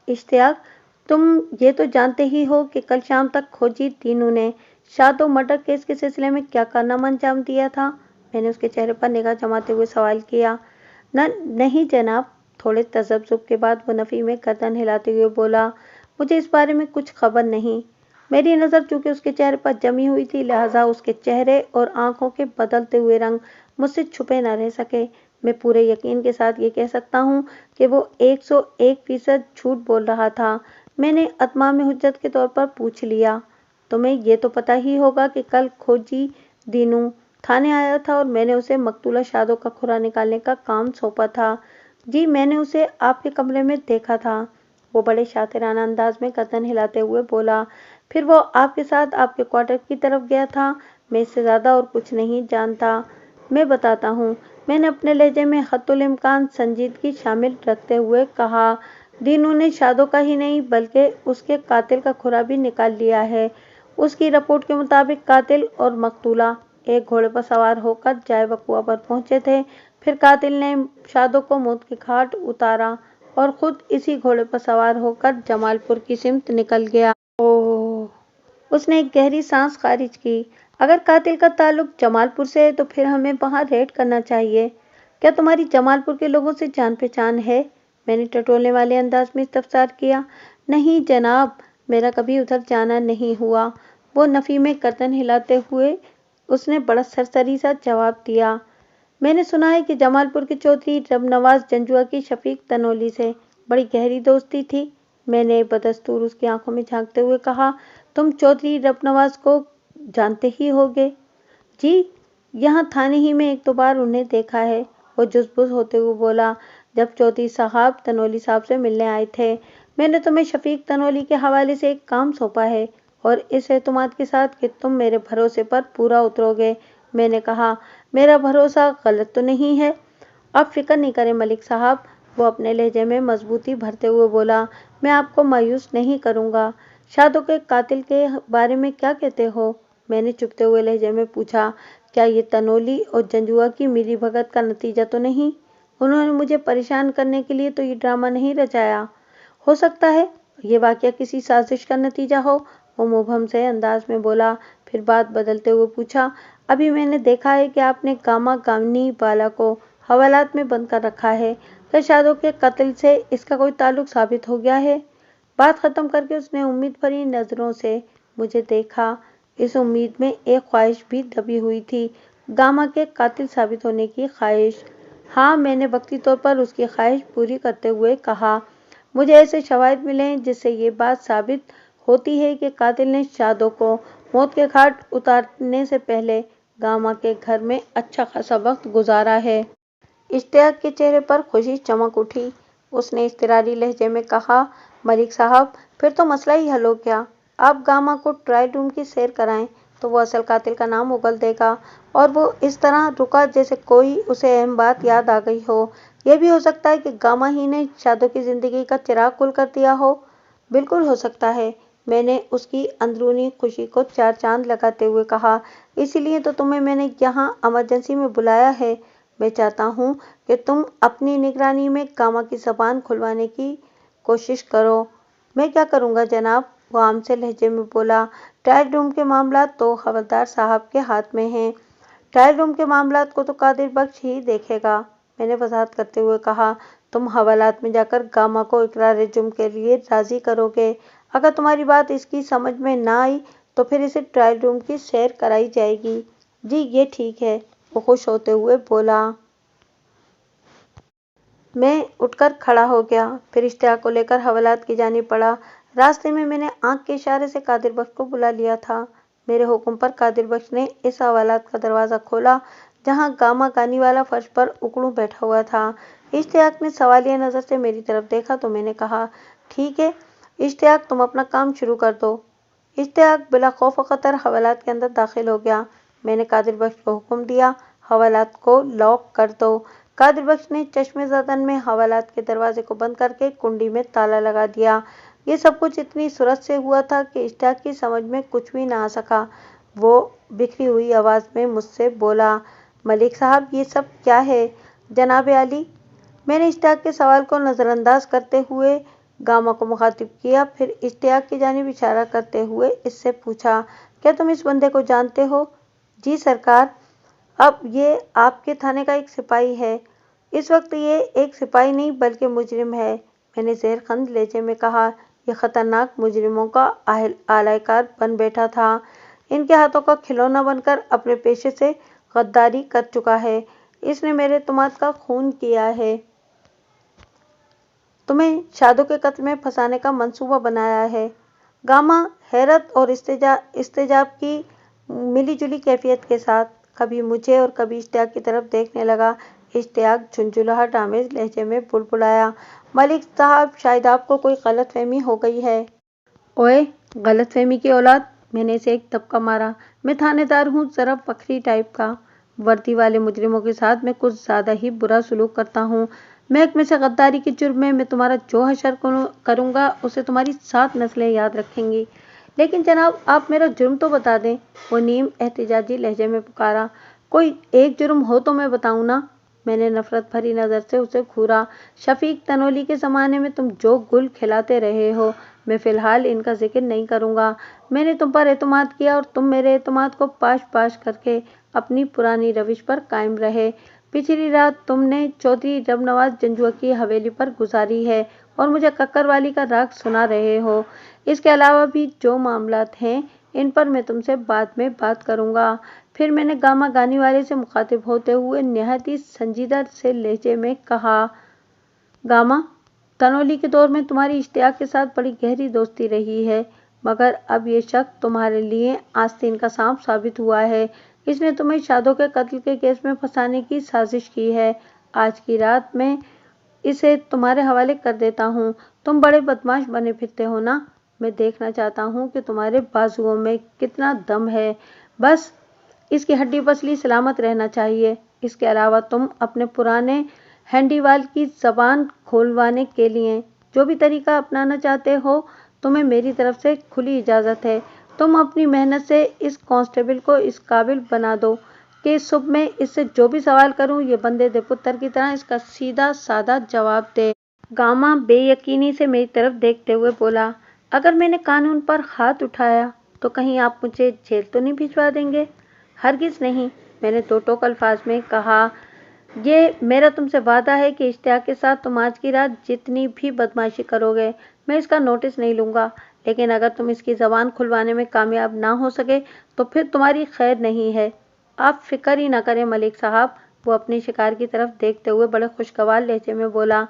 इश्तियाक, तुम ये तो जानते ही हो कि कल शाम तक खोजी दीनू ने शादो मर्डर केस के सिलसिले में क्या कारनामा अंजाम दिया था? मैंने उसके चेहरे पर निगाह जमाते हुए सवाल किया। नहीं जनाब। थोड़े तजब्जुब के बाद वो नफ़ी में गर्दन हिलाते हुए बोला, मुझे इस बारे में कुछ खबर नहीं। मेरी नज़र चूंकि उसके चेहरे पर जमी हुई थी, लिहाजा उसके चेहरे और आंखों के बदलते हुए रंग मुझसे छुपे न रह सके। मैं पूरे यकीन के साथ ये कह सकता हूँ कि वो 101% झूठ बोल रहा था। मैंने अतमाम हुज्जत के तौर पर पूछ लिया, तुम्हें ये तो पता ही होगा कि कल खोजी दीनू थाने आया था और मैंने उसे मकतूला शादो का खुरा निकालने का काम सौंपा था। जी, मैंने उसे आपके कमरे में देखा था। वो बड़े शातिराना अंदाज में गर्दन हिलाते हुए बोला, फिर वो आपके साथ आपके क्वार्टर की तरफ गया था। मैं इससे ज़्यादा और कुछ नहीं जानता। मैं बताता हूँ। मैंने अपने लहजे में हत्तुल इम्कान संजीदगी शामिल रखते हुए कहा। दीनू ने शादो का ही नहीं बल्कि उसके कातिल का खुरा भी निकाल लिया है। उसकी रिपोर्ट के मुताबिक कातिल और मकतूला एक घोड़े पर सवार होकर जाए बकुआ पर पहुंचे थे। फिर कातिल ने शादो को मौत के घाट उतारा और खुद इसी घोड़े पर सवार होकर जमालपुर की सिमत निकल गया। ओह! उसने एक गहरी सांस खारिज की। अगर कातिल का ताल्लुक जमालपुर से है तो फिर हमें वहां रेड करना चाहिए। क्या तुम्हारी जमालपुर के लोगों से जान पहचान है? मैंने टटोलने वाले अंदाज में इस्तफसार किया। नहीं जनाब, मेरा कभी उधर जाना नहीं हुआ। वो नफी में गर्दन हिलाते हुए उसने बड़ा सरसरी सा जवाब दिया। मैंने सुना है कि जमालपुर के चौधरी रबनवाज जंजुआ की शफीक तनोली से बड़ी गहरी दोस्ती थी। मैंने बदस्तूर उसकी आंखों में झांकते हुए कहा, तुम चौधरी रबनवाज को जानते ही होगे? जी, यहाँ थाने ही में एक दो बार उन्हें देखा है। वो जुज़बुज़ होते हुए बोला। जब चौधरी साहब तनोली साहब से मिलने आए थे, मैंने तुम्हें शफीक तनोली के हवाले से एक काम सौंपा है और इस एतमाद के साथ कि तुम मेरे भरोसे पर पूरा उतरोगे। मैंने कहा, मेरा भरोसा गलत तो नहीं है? आप फिक्र नहीं करें मलिक साहब। वो अपने लहजे में मजबूती भरते हुए बोला, मैं आपको मायूस नहीं करूँगा। शादो के कातिल के बारे में क्या कहते हो? मैंने चुपते हुए लहजे में पूछा। क्या ये तनोली और जंजुआ की मिलीभगत का नतीजा तो नहीं? उन्होंने मुझे परेशान करने के लिए तो ये ड्रामा नहीं रचाया। हो सकता है ये वाकया किसी साजिश का नतीजा हो, वो मुबहम से अंदाज में बोला। फिर बात बदलते हुए पूछा, अभी मैंने देखा है कि आपने गामा गामनी वाला को हवालात में बंद कर रखा है। क्या शादो के कत्ल से इसका कोई ताल्लुक साबित हो गया है? बात खत्म करके उसने उम्मीद भरी नजरों से मुझे देखा। इस उम्मीद में एक ख्वाहिश भी दबी हुई थी, गामा के कातिल साबित होने की ख्वाहिश। हाँ, मैंने वक्ती तौर पर उसकी ख्वाहिश पूरी करते हुए कहा। मुझे ऐसे शवाहिद मिले हैं जिससे ये बात साबित होती है कि कातिल ने शादो को मौत के घाट उतारने से पहले गामा के घर में अच्छा खासा वक्त गुजारा है। इश्तियाक के चेहरे पर खुशी चमक उठी। उसने इज़्तिरारी लहजे में कहा, मलिक साहब, फिर तो मसला ही हल हो गया। आप गामा को ट्रायल रूम की सैर कराएं तो वो असल कातिल का नाम उगल देगा और वो इस तरह रुका जैसे कोई उसे अहम बात याद आ गई हो। यह भी हो सकता है कि गामा ही ने शादो की जिंदगी का चिराग गुल कर दिया हो। बिल्कुल हो सकता है। मैंने उसकी अंदरूनी खुशी को चार चांद लगाते हुए कहा, इसीलिए तो तुम्हें मैंने यहाँ इमरजेंसी में बुलाया है। मैं चाहता हूँ कि तुम अपनी निगरानी में गामा की ज़बान खुलवाने की कोशिश करो। मैं क्या करूँगा जनाब? वो आम से लहजे में बोला। ट्रायल रूम के मामलात तो हवलदार साहब के हाथ में हैं। ट्रायल रूम के मामलात को तो कादिर बख्श ही देखेगा। मैंने वजाहत करते हुए कहा, तुम हवालात में जाकर गामा को इकरार जुर्म के लिए राजी करोगे। अगर तुम्हारी बात इसकी समझ में ना आई तो फिर इसे ट्रायल रूम की सैर कराई जाएगी। जी ये ठीक है, वो खुश होते हुए बोला। मैं उठकर खड़ा हो गया। फिर इश्तियाक को लेकर हवालात की जानिब बढ़ा। रास्ते में मैंने आंख के इशारे से कादिर बख्श को बुला लिया था। मेरे हुक्म पर कादिर बख्श ने इस हवालात का दरवाज़ा खोला जहां गामा गानी वाला फर्श पर उकड़ू बैठा हुआ था। इश्तियाक ने सवालिया नज़र से मेरी तरफ देखा तो मैंने कहा, ठीक है इश्तियाक, तुम अपना काम शुरू कर दो। इश्तियाक बिला खौफ खतर हवालात के अंदर दाखिल हो गया। मैंने कादिर बख्श को हुक्म दिया, हवालात को लॉक कर दो। कादिर बख्श ने चश्मे ज़दन में हवालात के दरवाजे को बंद करके कुंडी में ताला लगा दिया। ये सब कुछ इतनी सुरत से हुआ था कि इश्तियाक की समझ में कुछ भी ना आ सका। वो बिखरी हुई आवाज़ में मुझसे बोला, मलिक साहब ये सब क्या है? जनाब आली, मैंने इश्तियाक के सवाल को नज़रअंदाज करते हुए गामा को मुखातिब किया। फिर इश्तियाक की जानिब इशारा करते हुए इससे पूछा, क्या तुम इस बंदे को जानते हो? जी सरकार, अब ये आपके थाने का एक सिपाही है। इस वक्त ये एक सिपाही नहीं बल्कि मुजरिम है। मैंने ज़हरखंद लहजे में कहा, यह खतरनाक मुजरिमों का आलाकार बन बैठा था। इनके हाथों का खिलौना बनकर अपने पेशे से गद्दारी कर चुका है। इसने मेरे तुमाद का खून किया है। तुम्हें शादो के कत्ल में फंसाने का मंसूबा बनाया है। गामा हैरत और इस्तेजाब की मिलीजुली कैफियत के साथ कभी मुझे और कभी इश्तियाक की तरफ देखने लगा। इश्तियाक झुंझुलाहट आमेज लहजे में बुलबुलाया, मलिक साहब, शायद आपको कोई गलतफहमी हो गई है। ओए गलतफहमी की औलाद, मैंने इसे एक दबका मारा। मैं थानेदार हूँ, जरा बखरी टाइप का। वर्दी वाले मुजरिमों के साथ मैं कुछ ज्यादा ही बुरा सलूक करता हूँ। महकमे से गद्दारी के जुर्म में मैं तुम्हारा जो हशर करूंगा उसे तुम्हारी 7 नस्लें याद रखेंगी। लेकिन जनाब, आप मेरा जुर्म तो बता दें, वो नीम एहतिजाजी लहजे में पुकारा। कोई एक जुर्म हो तो मैं बताऊं ना। मैंने नफरत भरी नजर से उसे घूरा। शफीक तनोली के जमाने में तुम जो गुल खिलाते रहे हो, मैं फिलहाल इनका जिक्र नहीं करूंगा। मैंने तुम पर एतमाद किया और तुम मेरे एतमाद को पाश पाश करके अपनी पुरानी रविश पर कायम रहे। पिछली रात तुमने चौधरी रबनवाज जंजुआ की हवेली पर गुजारी है और मुझे कक्करवाली का राग सुना रहे हो। इसके अलावा भी जो मामलात हैं, इन पर मैं तुमसे बाद में बात करूंगा। फिर मैंने गामा गानी वाले से मुखातिब होते हुए निहायत ही संजीदा से लहजे में कहा, गामा, तनोली के दौर में तुम्हारी इश्तियाक के साथ बड़ी गहरी दोस्ती रही है, मगर अब ये शख्स तुम्हारे लिए आस्तीन का सांप साबित हुआ है। इसने तुम्हें शादों के कत्ल के केस में फंसाने की साजिश की है। आज की रात मैं इसे तुम्हारे हवाले कर देता हूँ। तुम बड़े बदमाश बने फिरते हो ना। मैं देखना चाहता हूँ कि तुम्हारे बाजुओं में कितना दम है। बस इसकी हड्डी पसली सलामत रहना चाहिए। इसके अलावा तुम अपने पुराने हैंडीवाल की जबान खोलवाने के लिए जो भी तरीका अपनाना चाहते हो, तुम्हें मेरी तरफ से खुली इजाज़त है। तुम अपनी मेहनत से इस कांस्टेबल को इस काबिल बना दो कि सुबह में इससे जो भी सवाल करूं, ये बंदे दे पुत्र की तरह इसका सीधा सादा जवाब दे। गामा बेयकीनी से मेरी तरफ देखते हुए बोला, अगर मैंने कानून पर हाथ उठाया तो कहीं आप मुझे जेल तो नहीं भिजवा देंगे? हरगिज नहीं, मैंने दो टोक अल्फाज में कहा। ये मेरा तुमसे वादा है कि इश्तियाक के साथ तुम आज की रात जितनी भी बदमाशी करोगे, मैं इसका नोटिस नहीं लूंगा। लेकिन अगर तुम इसकी जबान खुलवाने में कामयाब ना हो सके तो फिर तुम्हारी खैर नहीं है। आप फिक्र ही ना करें मलिक साहब, वो अपने शिकार की तरफ देखते हुए बड़े खुशगवार लहजे में बोला।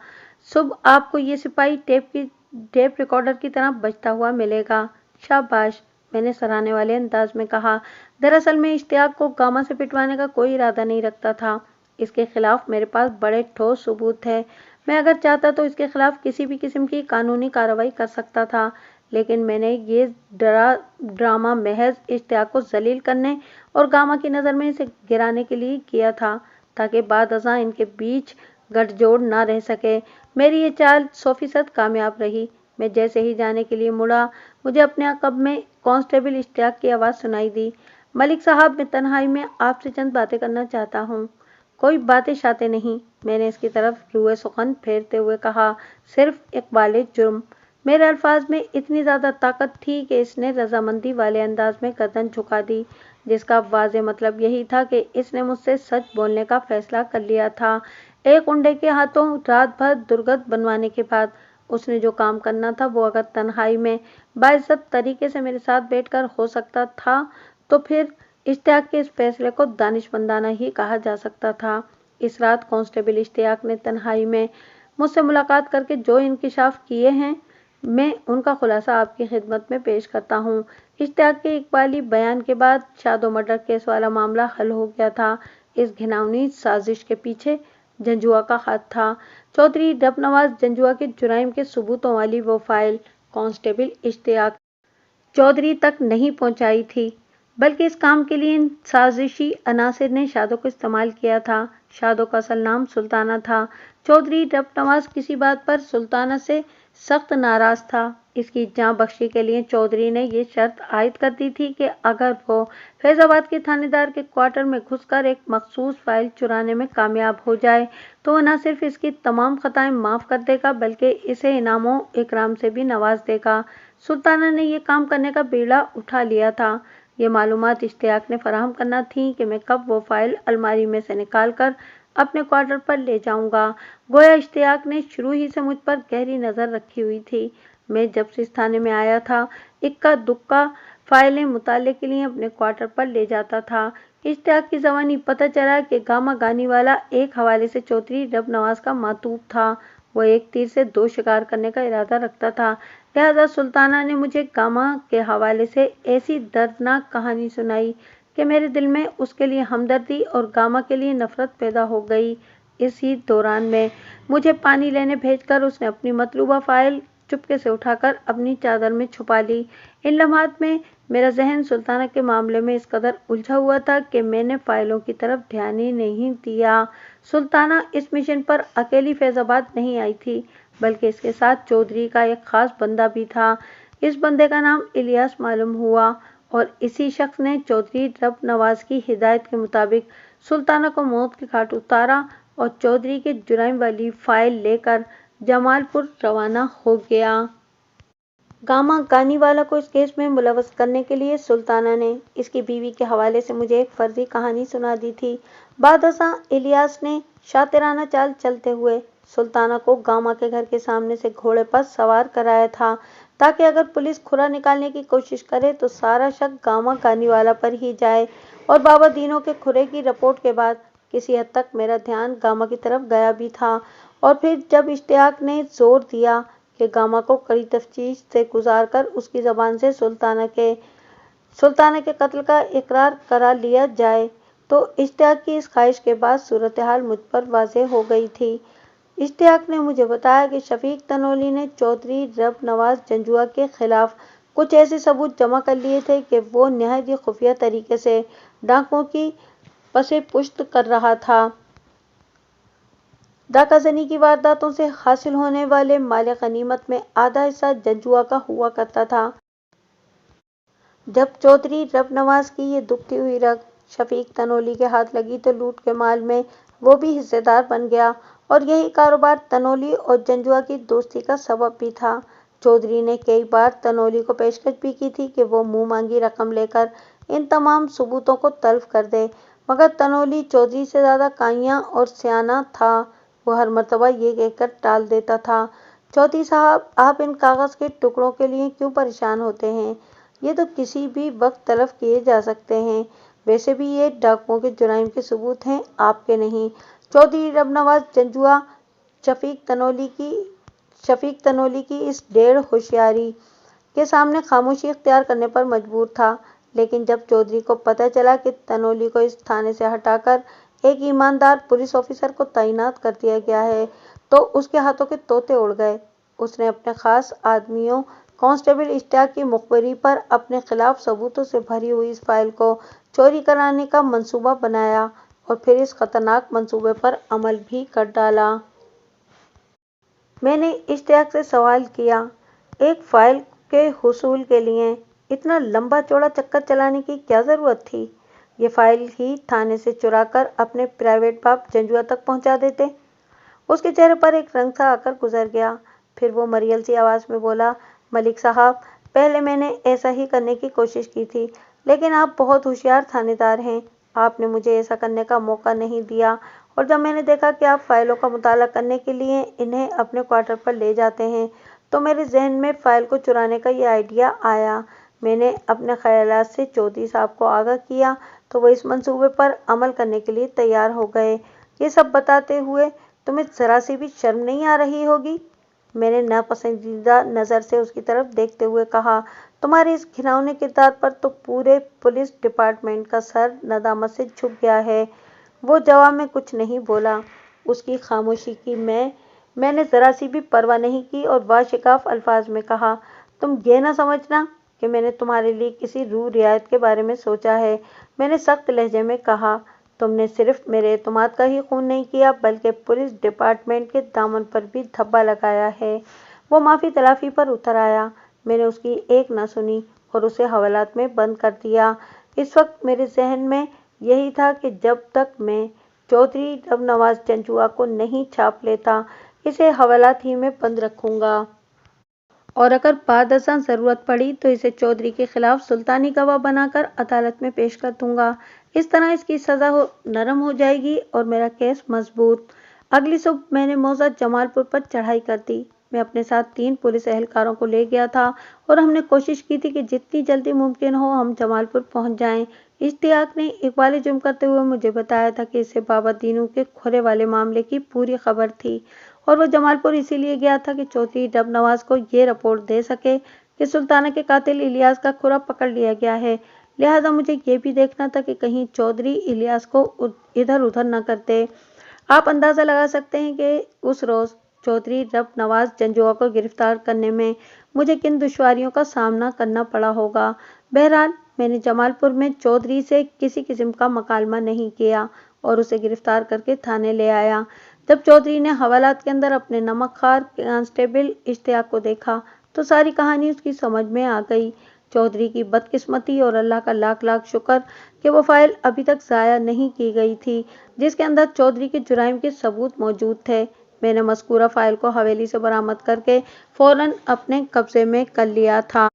सुबह आपको ये सिपाही टेप रिकॉर्डर की तरह बजता हुआ मिलेगा। शाबाश, मैंने सराहने वाले अंदाज में कहा। दरअसल मैं इश्तियाक को गामा से पिटवाने का कोई इरादा नहीं रखता था। इसके खिलाफ मेरे पास बड़े ठोस सबूत है। मैं अगर चाहता तो इसके खिलाफ किसी भी किस्म की कानूनी कार्रवाई कर सकता था, लेकिन मैंने ये ड्रामा महज इश्तियाक को जलील करने और गामा की नज़र में इसे गिराने के लिए किया था, ताकि बाद अज़ां इनके बीच गठजोड़ ना रह सके। मेरी ये चाल 100% कामयाब रही। मैं जैसे ही जाने के लिए मुड़ा, मुझे अपने अक़ब में कांस्टेबल इश्तियाक की आवाज़ सुनाई दी। मलिक साहब, मैं तन्हाई में आपसे चंद बातें करना चाहता हूँ। कोई बातें शाते नहीं, मैंने इसकी तरफ रुए सुखन फेरते हुए कहा, सिर्फ इकबाल जुर्म। मेरे अल्फाज में इतनी ज़्यादा ताकत थी कि इसने रजामंदी वाले अंदाज में गर्दन झुका दी, जिसका वाज़े मतलब यही था कि इसने मुझसे सच बोलने का फैसला कर लिया था। एक उंडे के हाथों रात भर दुर्गत बनवाने के बाद उसने जो काम करना था, वो अगर तन्हाई में बाइज्जत तरीके से मेरे साथ बैठकर हो सकता था, तो फिर इश्तियाक के इस फैसले को दानिशमंदाना ही कहा जा सकता था। इस रात कांस्टेबल इश्तियाक ने तन्हाई में मुझसे मुलाकात करके जो इंकिशाफ किए हैं, मैं उनका खुलासा आपकी खिदमत में पेश करता हूँ। इश्तियाक के इकबाली बयान के बाद शादो मर्डर केस वाला मामला हल हो गया था। इस घिनौनी साजिश के पीछे जंजुआ का हाथ था। चौधरी रबनवाज जंजुआ के जुराइम के सबूतों वाली वो फाइल कांस्टेबल इश्तियाक चौधरी तक नहीं पहुंचाई थी, बल्कि इस काम के लिए इन साजिशी अनासिर ने शादो को इस्तेमाल किया था। शादो का असल नाम सुल्ताना था। चौधरी रबनवाज किसी बात पर सुल्ताना से सख्त नाराज था। इसकी जाँ बख्शी के लिए चौधरी ने ये शर्त आयद कर दी थी कि अगर वो फैजाबाद के थानेदार के क्वार्टर में घुसकर एक मखसूस फाइल चुराने में कामयाब हो जाए, तो वो न सिर्फ इसकी तमाम खताएं माफ़ कर देगा, बल्कि इसे इनामों इकराम से भी नवाज देगा। सुल्ताना ने यह काम करने का बीड़ा उठा लिया था। ये मालूमात इश्तियाक ने फराहम करना थी कि मैं कब वो फाइल अलमारी में से निकाल कर अपने क्वार्टर पर ले जाऊंगा। गोया इश्तियाक ने शुरू ही से मुझ पर गहरी नज़र रखी हुई थी। मैं जब से इस थाने में आया था, इक्का दुक्का फाइलें मुताले के लिए अपने क्वार्टर पर ले जाता था। इश्तियाक की ज़बानी पता चला कि गामा गानी वाला एक हवाले से चौधरी रबनवाज का मातूब था। वो एक तीर से दो शिकार करने का इरादा रखता था। लिहाजा सुल्ताना ने मुझे गामा के हवाले से ऐसी दर्दनाक कहानी सुनाई कि मेरे दिल में उसके लिए हमदर्दी और गामा के लिए नफरत पैदा हो गई। इसी दौरान में मुझे पानी लेने भेजकर उसने अपनी मतलूबा फाइल चुपके से उठाकर अपनी चादर में छुपा ली। इन लम्हात में मेरा ज़हन सुल्ताना के मामले में इस कदर उलझा हुआ था कि मैंने फाइलों की तरफ ध्यान ही नहीं दिया। सुल्ताना इस मिशन पर अकेली फैज़ाबाद नहीं आई थी, बल्कि इसके साथ चौधरी का एक खास बंदा भी था। इस बंदे का नाम इलियास मालूम हुआ और इसी शख्स ने चौधरी रब नवाज की हिदायत के मुताबिक सुल्ताना को मौत के घाट उतारा और चौधरी के जुराइम वाली फाइल लेकर जमालपुर रवाना हो गया। गामा गानीवाला को इस केस में मुलव्वस करने के लिए सुल्ताना ने इसकी बीवी के हवाले से मुझे एक फर्जी कहानी सुना दी थी। बादशाह इलियास ने शातिराना चाल चलते हुए सुल्ताना को गामा के घर के सामने से घोड़े पर सवार कराया था, ताकि अगर पुलिस खुरा निकालने की कोशिश करे तो सारा शक गामा गानीवाला पर ही जाए। और बाबा दीनों के खुरे की रिपोर्ट के बाद किसी हद तक मेरा ध्यान गामा की तरफ गया भी था। और फिर जब इश्तियाक ने जोर दिया कि गामा को कड़ी तफ्तीश से गुजारकर उसकी ज़बान से सुल्ताना के कत्ल का इकरार करा लिया जाए, तो इश्तियाक की इस ख्वाहिश के बाद सूरत हाल मुझ पर वाज़ेह हो गई थी। इश्तियाक ने मुझे बताया कि शफीक तनोली ने चौधरी रब नवाज जंजुआ के खिलाफ कुछ ऐसे सबूत जमा कर लिए थे कि वो नहायत ही खुफिया तरीके से डाकुओं की पसे पुश्त कर रहा था। डाकाजनी की वारदातों से हासिल होने वाले माल गनीमत में आधा हिस्सा जंजुआ का हुआ करता था। जब चौधरी रब नवाज की ये दुखती हुई रग शफीक तनोली के हाथ लगी तो लूट के माल में वो भी हिस्सेदार बन गया और यही कारोबार तनोली और जंजुआ की दोस्ती का सबब भी था। चौधरी ने कई बार तनोली को पेशकश भी की थी कि वो मुंह मांगी रकम लेकर इन तमाम सबूतों को तल्फ कर दे, मगर तनोली चौधरी से ज़्यादा काइयाँ और सियाना था। वो हर मर्तबा ये कहकर टाल देता था, चौधरी साहब, आप इन कागज़ के टुकड़ों के लिए क्यों परेशान होते हैं? ये तो किसी भी वक्त तलफ किए जा सकते हैं। वैसे भी ये डाकुओं के जुराइम के सबूत हैं, आपके नहीं। चौधरी रब नवाज जंजुआ शफीक तनोली की इस ढेर होशियारी के सामने खामोशी इख्तियार करने पर मजबूर था। लेकिन जब चौधरी को पता चला कि तनोली को इस थाने से हटाकर एक ईमानदार पुलिस ऑफिसर को तैनात कर दिया गया है, तो उसके हाथों के तोते उड़ गए। उसने अपने खास आदमियों कांस्टेबल इश्तियाक की मुखबरी पर अपने खिलाफ सबूतों से भरी हुई इस फाइल को चोरी कराने का मंसूबा बनाया और फिर इस खतरनाक मंसूबे पर अमल भी कर डाला। मैंने इश्तियाक से सवाल किया, एक फाइल के हुसूल के लिए इतना लंबा चौड़ा चक्कर चलाने की क्या ज़रूरत थी? ये फाइल ही थाने से चुराकर अपने प्राइवेट बाप जंजुआ तक पहुंचा देते। उसके चेहरे पर एक रंग सा आकर गुजर गया। फिर वो मरियल सी आवाज़ में बोला, मलिक साहब, पहले मैंने ऐसा ही करने की कोशिश की थी, लेकिन आप बहुत होशियार थानेदार हैं। आपने मुझे ऐसा करने का मौका नहीं दिया और जब मैंने देखा कि आप फाइलों का मुताला करने के लिए इन्हें अपने क्वार्टर पर ले जाते हैं, तो मेरे जहन में फ़ाइल को चुराने का ये आइडिया आया। मैंने अपने ख्यालात से चौधरी साहब को आगाह किया तो वो इस मंसूबे पर अमल करने के लिए तैयार हो गए। ये सब बताते हुए तुम्हें ज़रा सी भी शर्म नहीं आ रही होगी? मैंने नापसंदीदा नज़र से उसकी तरफ देखते हुए कहा, तुम्हारे इस घिनौने किरदार पर तो पूरे पुलिस डिपार्टमेंट का सर नदामत से झुक गया है। वो जवाब में कुछ नहीं बोला। उसकी खामोशी की मैंने ज़रा सी भी परवाह नहीं की और वाशिकाफ अल्फाज में कहा, तुम ये ना समझना कि मैंने तुम्हारे लिए किसी रूह रियायत के बारे में सोचा है। मैंने सख्त लहजे में कहा, तुमने सिर्फ मेरे एतमाद का ही खून नहीं किया, बल्कि पुलिस डिपार्टमेंट के दामन पर भी धब्बा लगाया है। वो माफ़ी तलाफी पर उतर आया। मैंने उसकी एक न सुनी और उसे हवालात में बंद कर दिया। इस वक्त मेरे जहन में यही था कि जब तक मैं चौधरी रब नवाज जंजुआ को नहीं छाप लेता, इसे हवालात ही में बंद रखूँगा और अगर बाद अज़ां ज़रूरत पड़ी तो इसे चौधरी के खिलाफ सुल्तानी गवाह बनाकर अदालत में पेश कर दूंगा। इस तरह इसकी सज़ा नरम हो जाएगी और मेरा केस मजबूत। अगली सुबह मैंने मौजा जमालपुर पर चढ़ाई कर दी। मैं अपने साथ 3 पुलिस एहलकारों को ले गया था और हमने कोशिश की थी कि जितनी जल्दी मुमकिन हो हम जमालपुर पहुंच जाएं। इश्तियाक ने इकबाल जुम करते हुए मुझे बताया था कि इसे बाबा दीनू के खुरे वाले मामले की पूरी खबर थी और वो जमालपुर इसीलिए गया था कि चौधरी रब नवाज को ये रिपोर्ट दे सके कि सुल्ताना के कातिल इलियास का खुरा पकड़ लिया गया है। लिहाजा मुझे ये भी देखना था कि कहीं चौधरी इलियास को इधर उधर न करते। आप अंदाज़ा लगा सकते हैं कि उस रोज़ चौधरी रब नवाज जंजुआ को गिरफ्तार करने में मुझे किन दुश्वारियों का सामना करना पड़ा होगा। बहरहाल मैंने जमालपुर में चौधरी से किसी किस्म का मकालमा नहीं किया और उसे गिरफ्तार करके थाने ले आया। जब चौधरी ने हवालात के अंदर अपने नमकखार कांस्टेबल इश्तियाक को देखा तो सारी कहानी उसकी समझ में आ गई। चौधरी की बदकिस्मती और अल्लाह का लाख लाख शुक्र कि वो फाइल अभी तक ज़ाया नहीं की गई थी जिसके अंदर चौधरी के जुराइम के सबूत मौजूद थे। मैंने मज़कूरा फाइल को हवेली से बरामद करके फौरन अपने कब्जे में कर लिया था।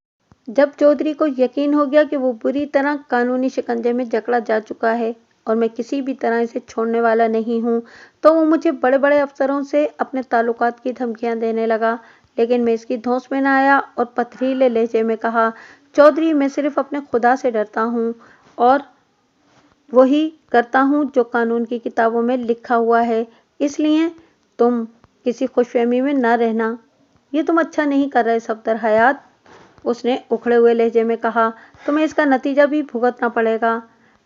जब चौधरी को यकीन हो गया कि वो बुरी तरह कानूनी शिकंजे में जकड़ा जा चुका है और मैं किसी भी तरह इसे छोड़ने वाला नहीं हूँ, तो वो मुझे बड़े बड़े अफसरों से अपने ताल्लुकात की धमकियाँ देने लगा। लेकिन मैं इसकी धौंस में न आया और पथरीले लहजे में कहा, चौधरी, मैं सिर्फ अपने खुदा से डरता हूँ और वही करता हूँ जो कानून की किताबों में लिखा हुआ है, इसलिए तुम किसी खुशफहमी में न रहना। ये तुम अच्छा नहीं कर रहे सफदर हयात, उसने उखड़े हुए लहजे में कहा। तुम्हें इसका नतीजा भी भुगतना पड़ेगा।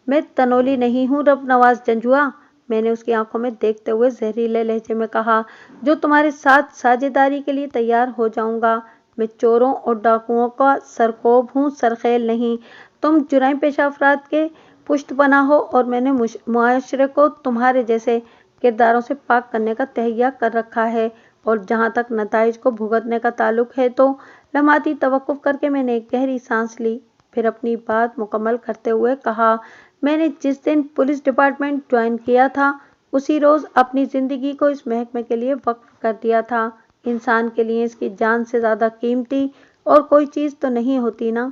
मैं तनोली नहीं हूँ रब नवाज जंजुआ, मैंने उसकी आंखों में देखते हुए जहरीले लहजे में कहा, जो तुम्हारे साथ साझेदारी के लिए तैयार हो जाऊंगा। मैं चोरों और डाकुओं का सरकोब हूँ, सरखेल नहीं। तुम जुराइम पेशा अफराद के पुश्तपना हो और मैंने मुआशरे को तुम्हारे जैसे किरदारों से पाक करने का तहैया कर रखा है। और जहाँ तक नताइज को भुगतने का ताल्लुक है तो लम्हाती तवक्कुफ करके मैंने एक गहरी सांस ली, फिर अपनी बात मुकम्मल करते हुए कहा, मैंने जिस दिन पुलिस डिपार्टमेंट ज्वाइन किया था उसी रोज़ अपनी ज़िंदगी को इस महकमे के लिए वक्फ कर दिया था। इंसान के लिए इसकी जान से ज़्यादा कीमती और कोई चीज़ तो नहीं होती ना।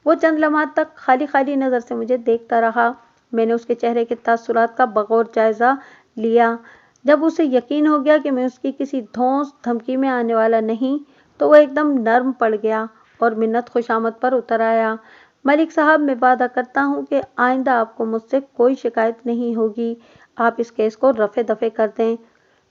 वो चंद लम्हात तक खाली खाली नज़र से मुझे देखता रहा। मैंने उसके चेहरे के तासुरात का बगौर जायज़ा लिया। जब उसे यकीन हो गया कि मैं उसकी किसी धौंस धमकी में आने वाला नहीं, तो वह एकदम नर्म पड़ गया और मिन्नत खुशामद पर उतर आया। मलिक साहब, मैं वादा करता हूँ कि आइंदा आपको मुझसे कोई शिकायत नहीं होगी। आप इस केस को रफे दफे कर दें।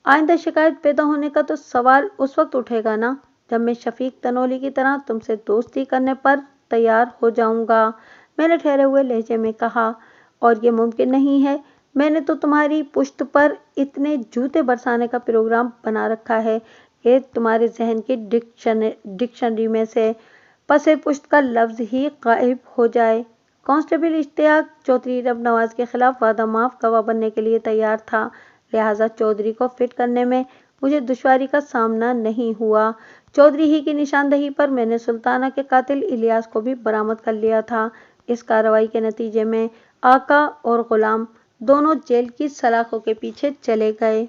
आइंदा शिकायत पैदा होने का तो सवाल उस वक्त उठेगा ना जब मैं शफीक तनोली की तरह तुमसे दोस्ती करने पर तैयार हो जाऊंगा, मैंने ठहरे हुए लहजे में कहा। और ये मुमकिन नहीं है। मैंने तो तुम्हारी पुश्त पर इतने जूते बरसाने का प्रोग्राम बना रखा है कि तुम्हारे जहन की डिक्शनरी में से पसे पुश्त का लफ्ज ही गायब हो जाए। कांस्टेबल इश्तियाक चौधरी रब नवाज के खिलाफ वादा माफ गवाह बनने के लिए तैयार था, लिहाजा चौधरी को फिट करने में मुझे दुश्वारी का सामना नहीं हुआ। चौधरी ही की निशानदही पर मैंने सुल्ताना के कातिल इलियास को भी बरामद कर लिया था। इस कार्रवाई के नतीजे में आका और गुलाम दोनों जेल की सलाखों के पीछे चले गए।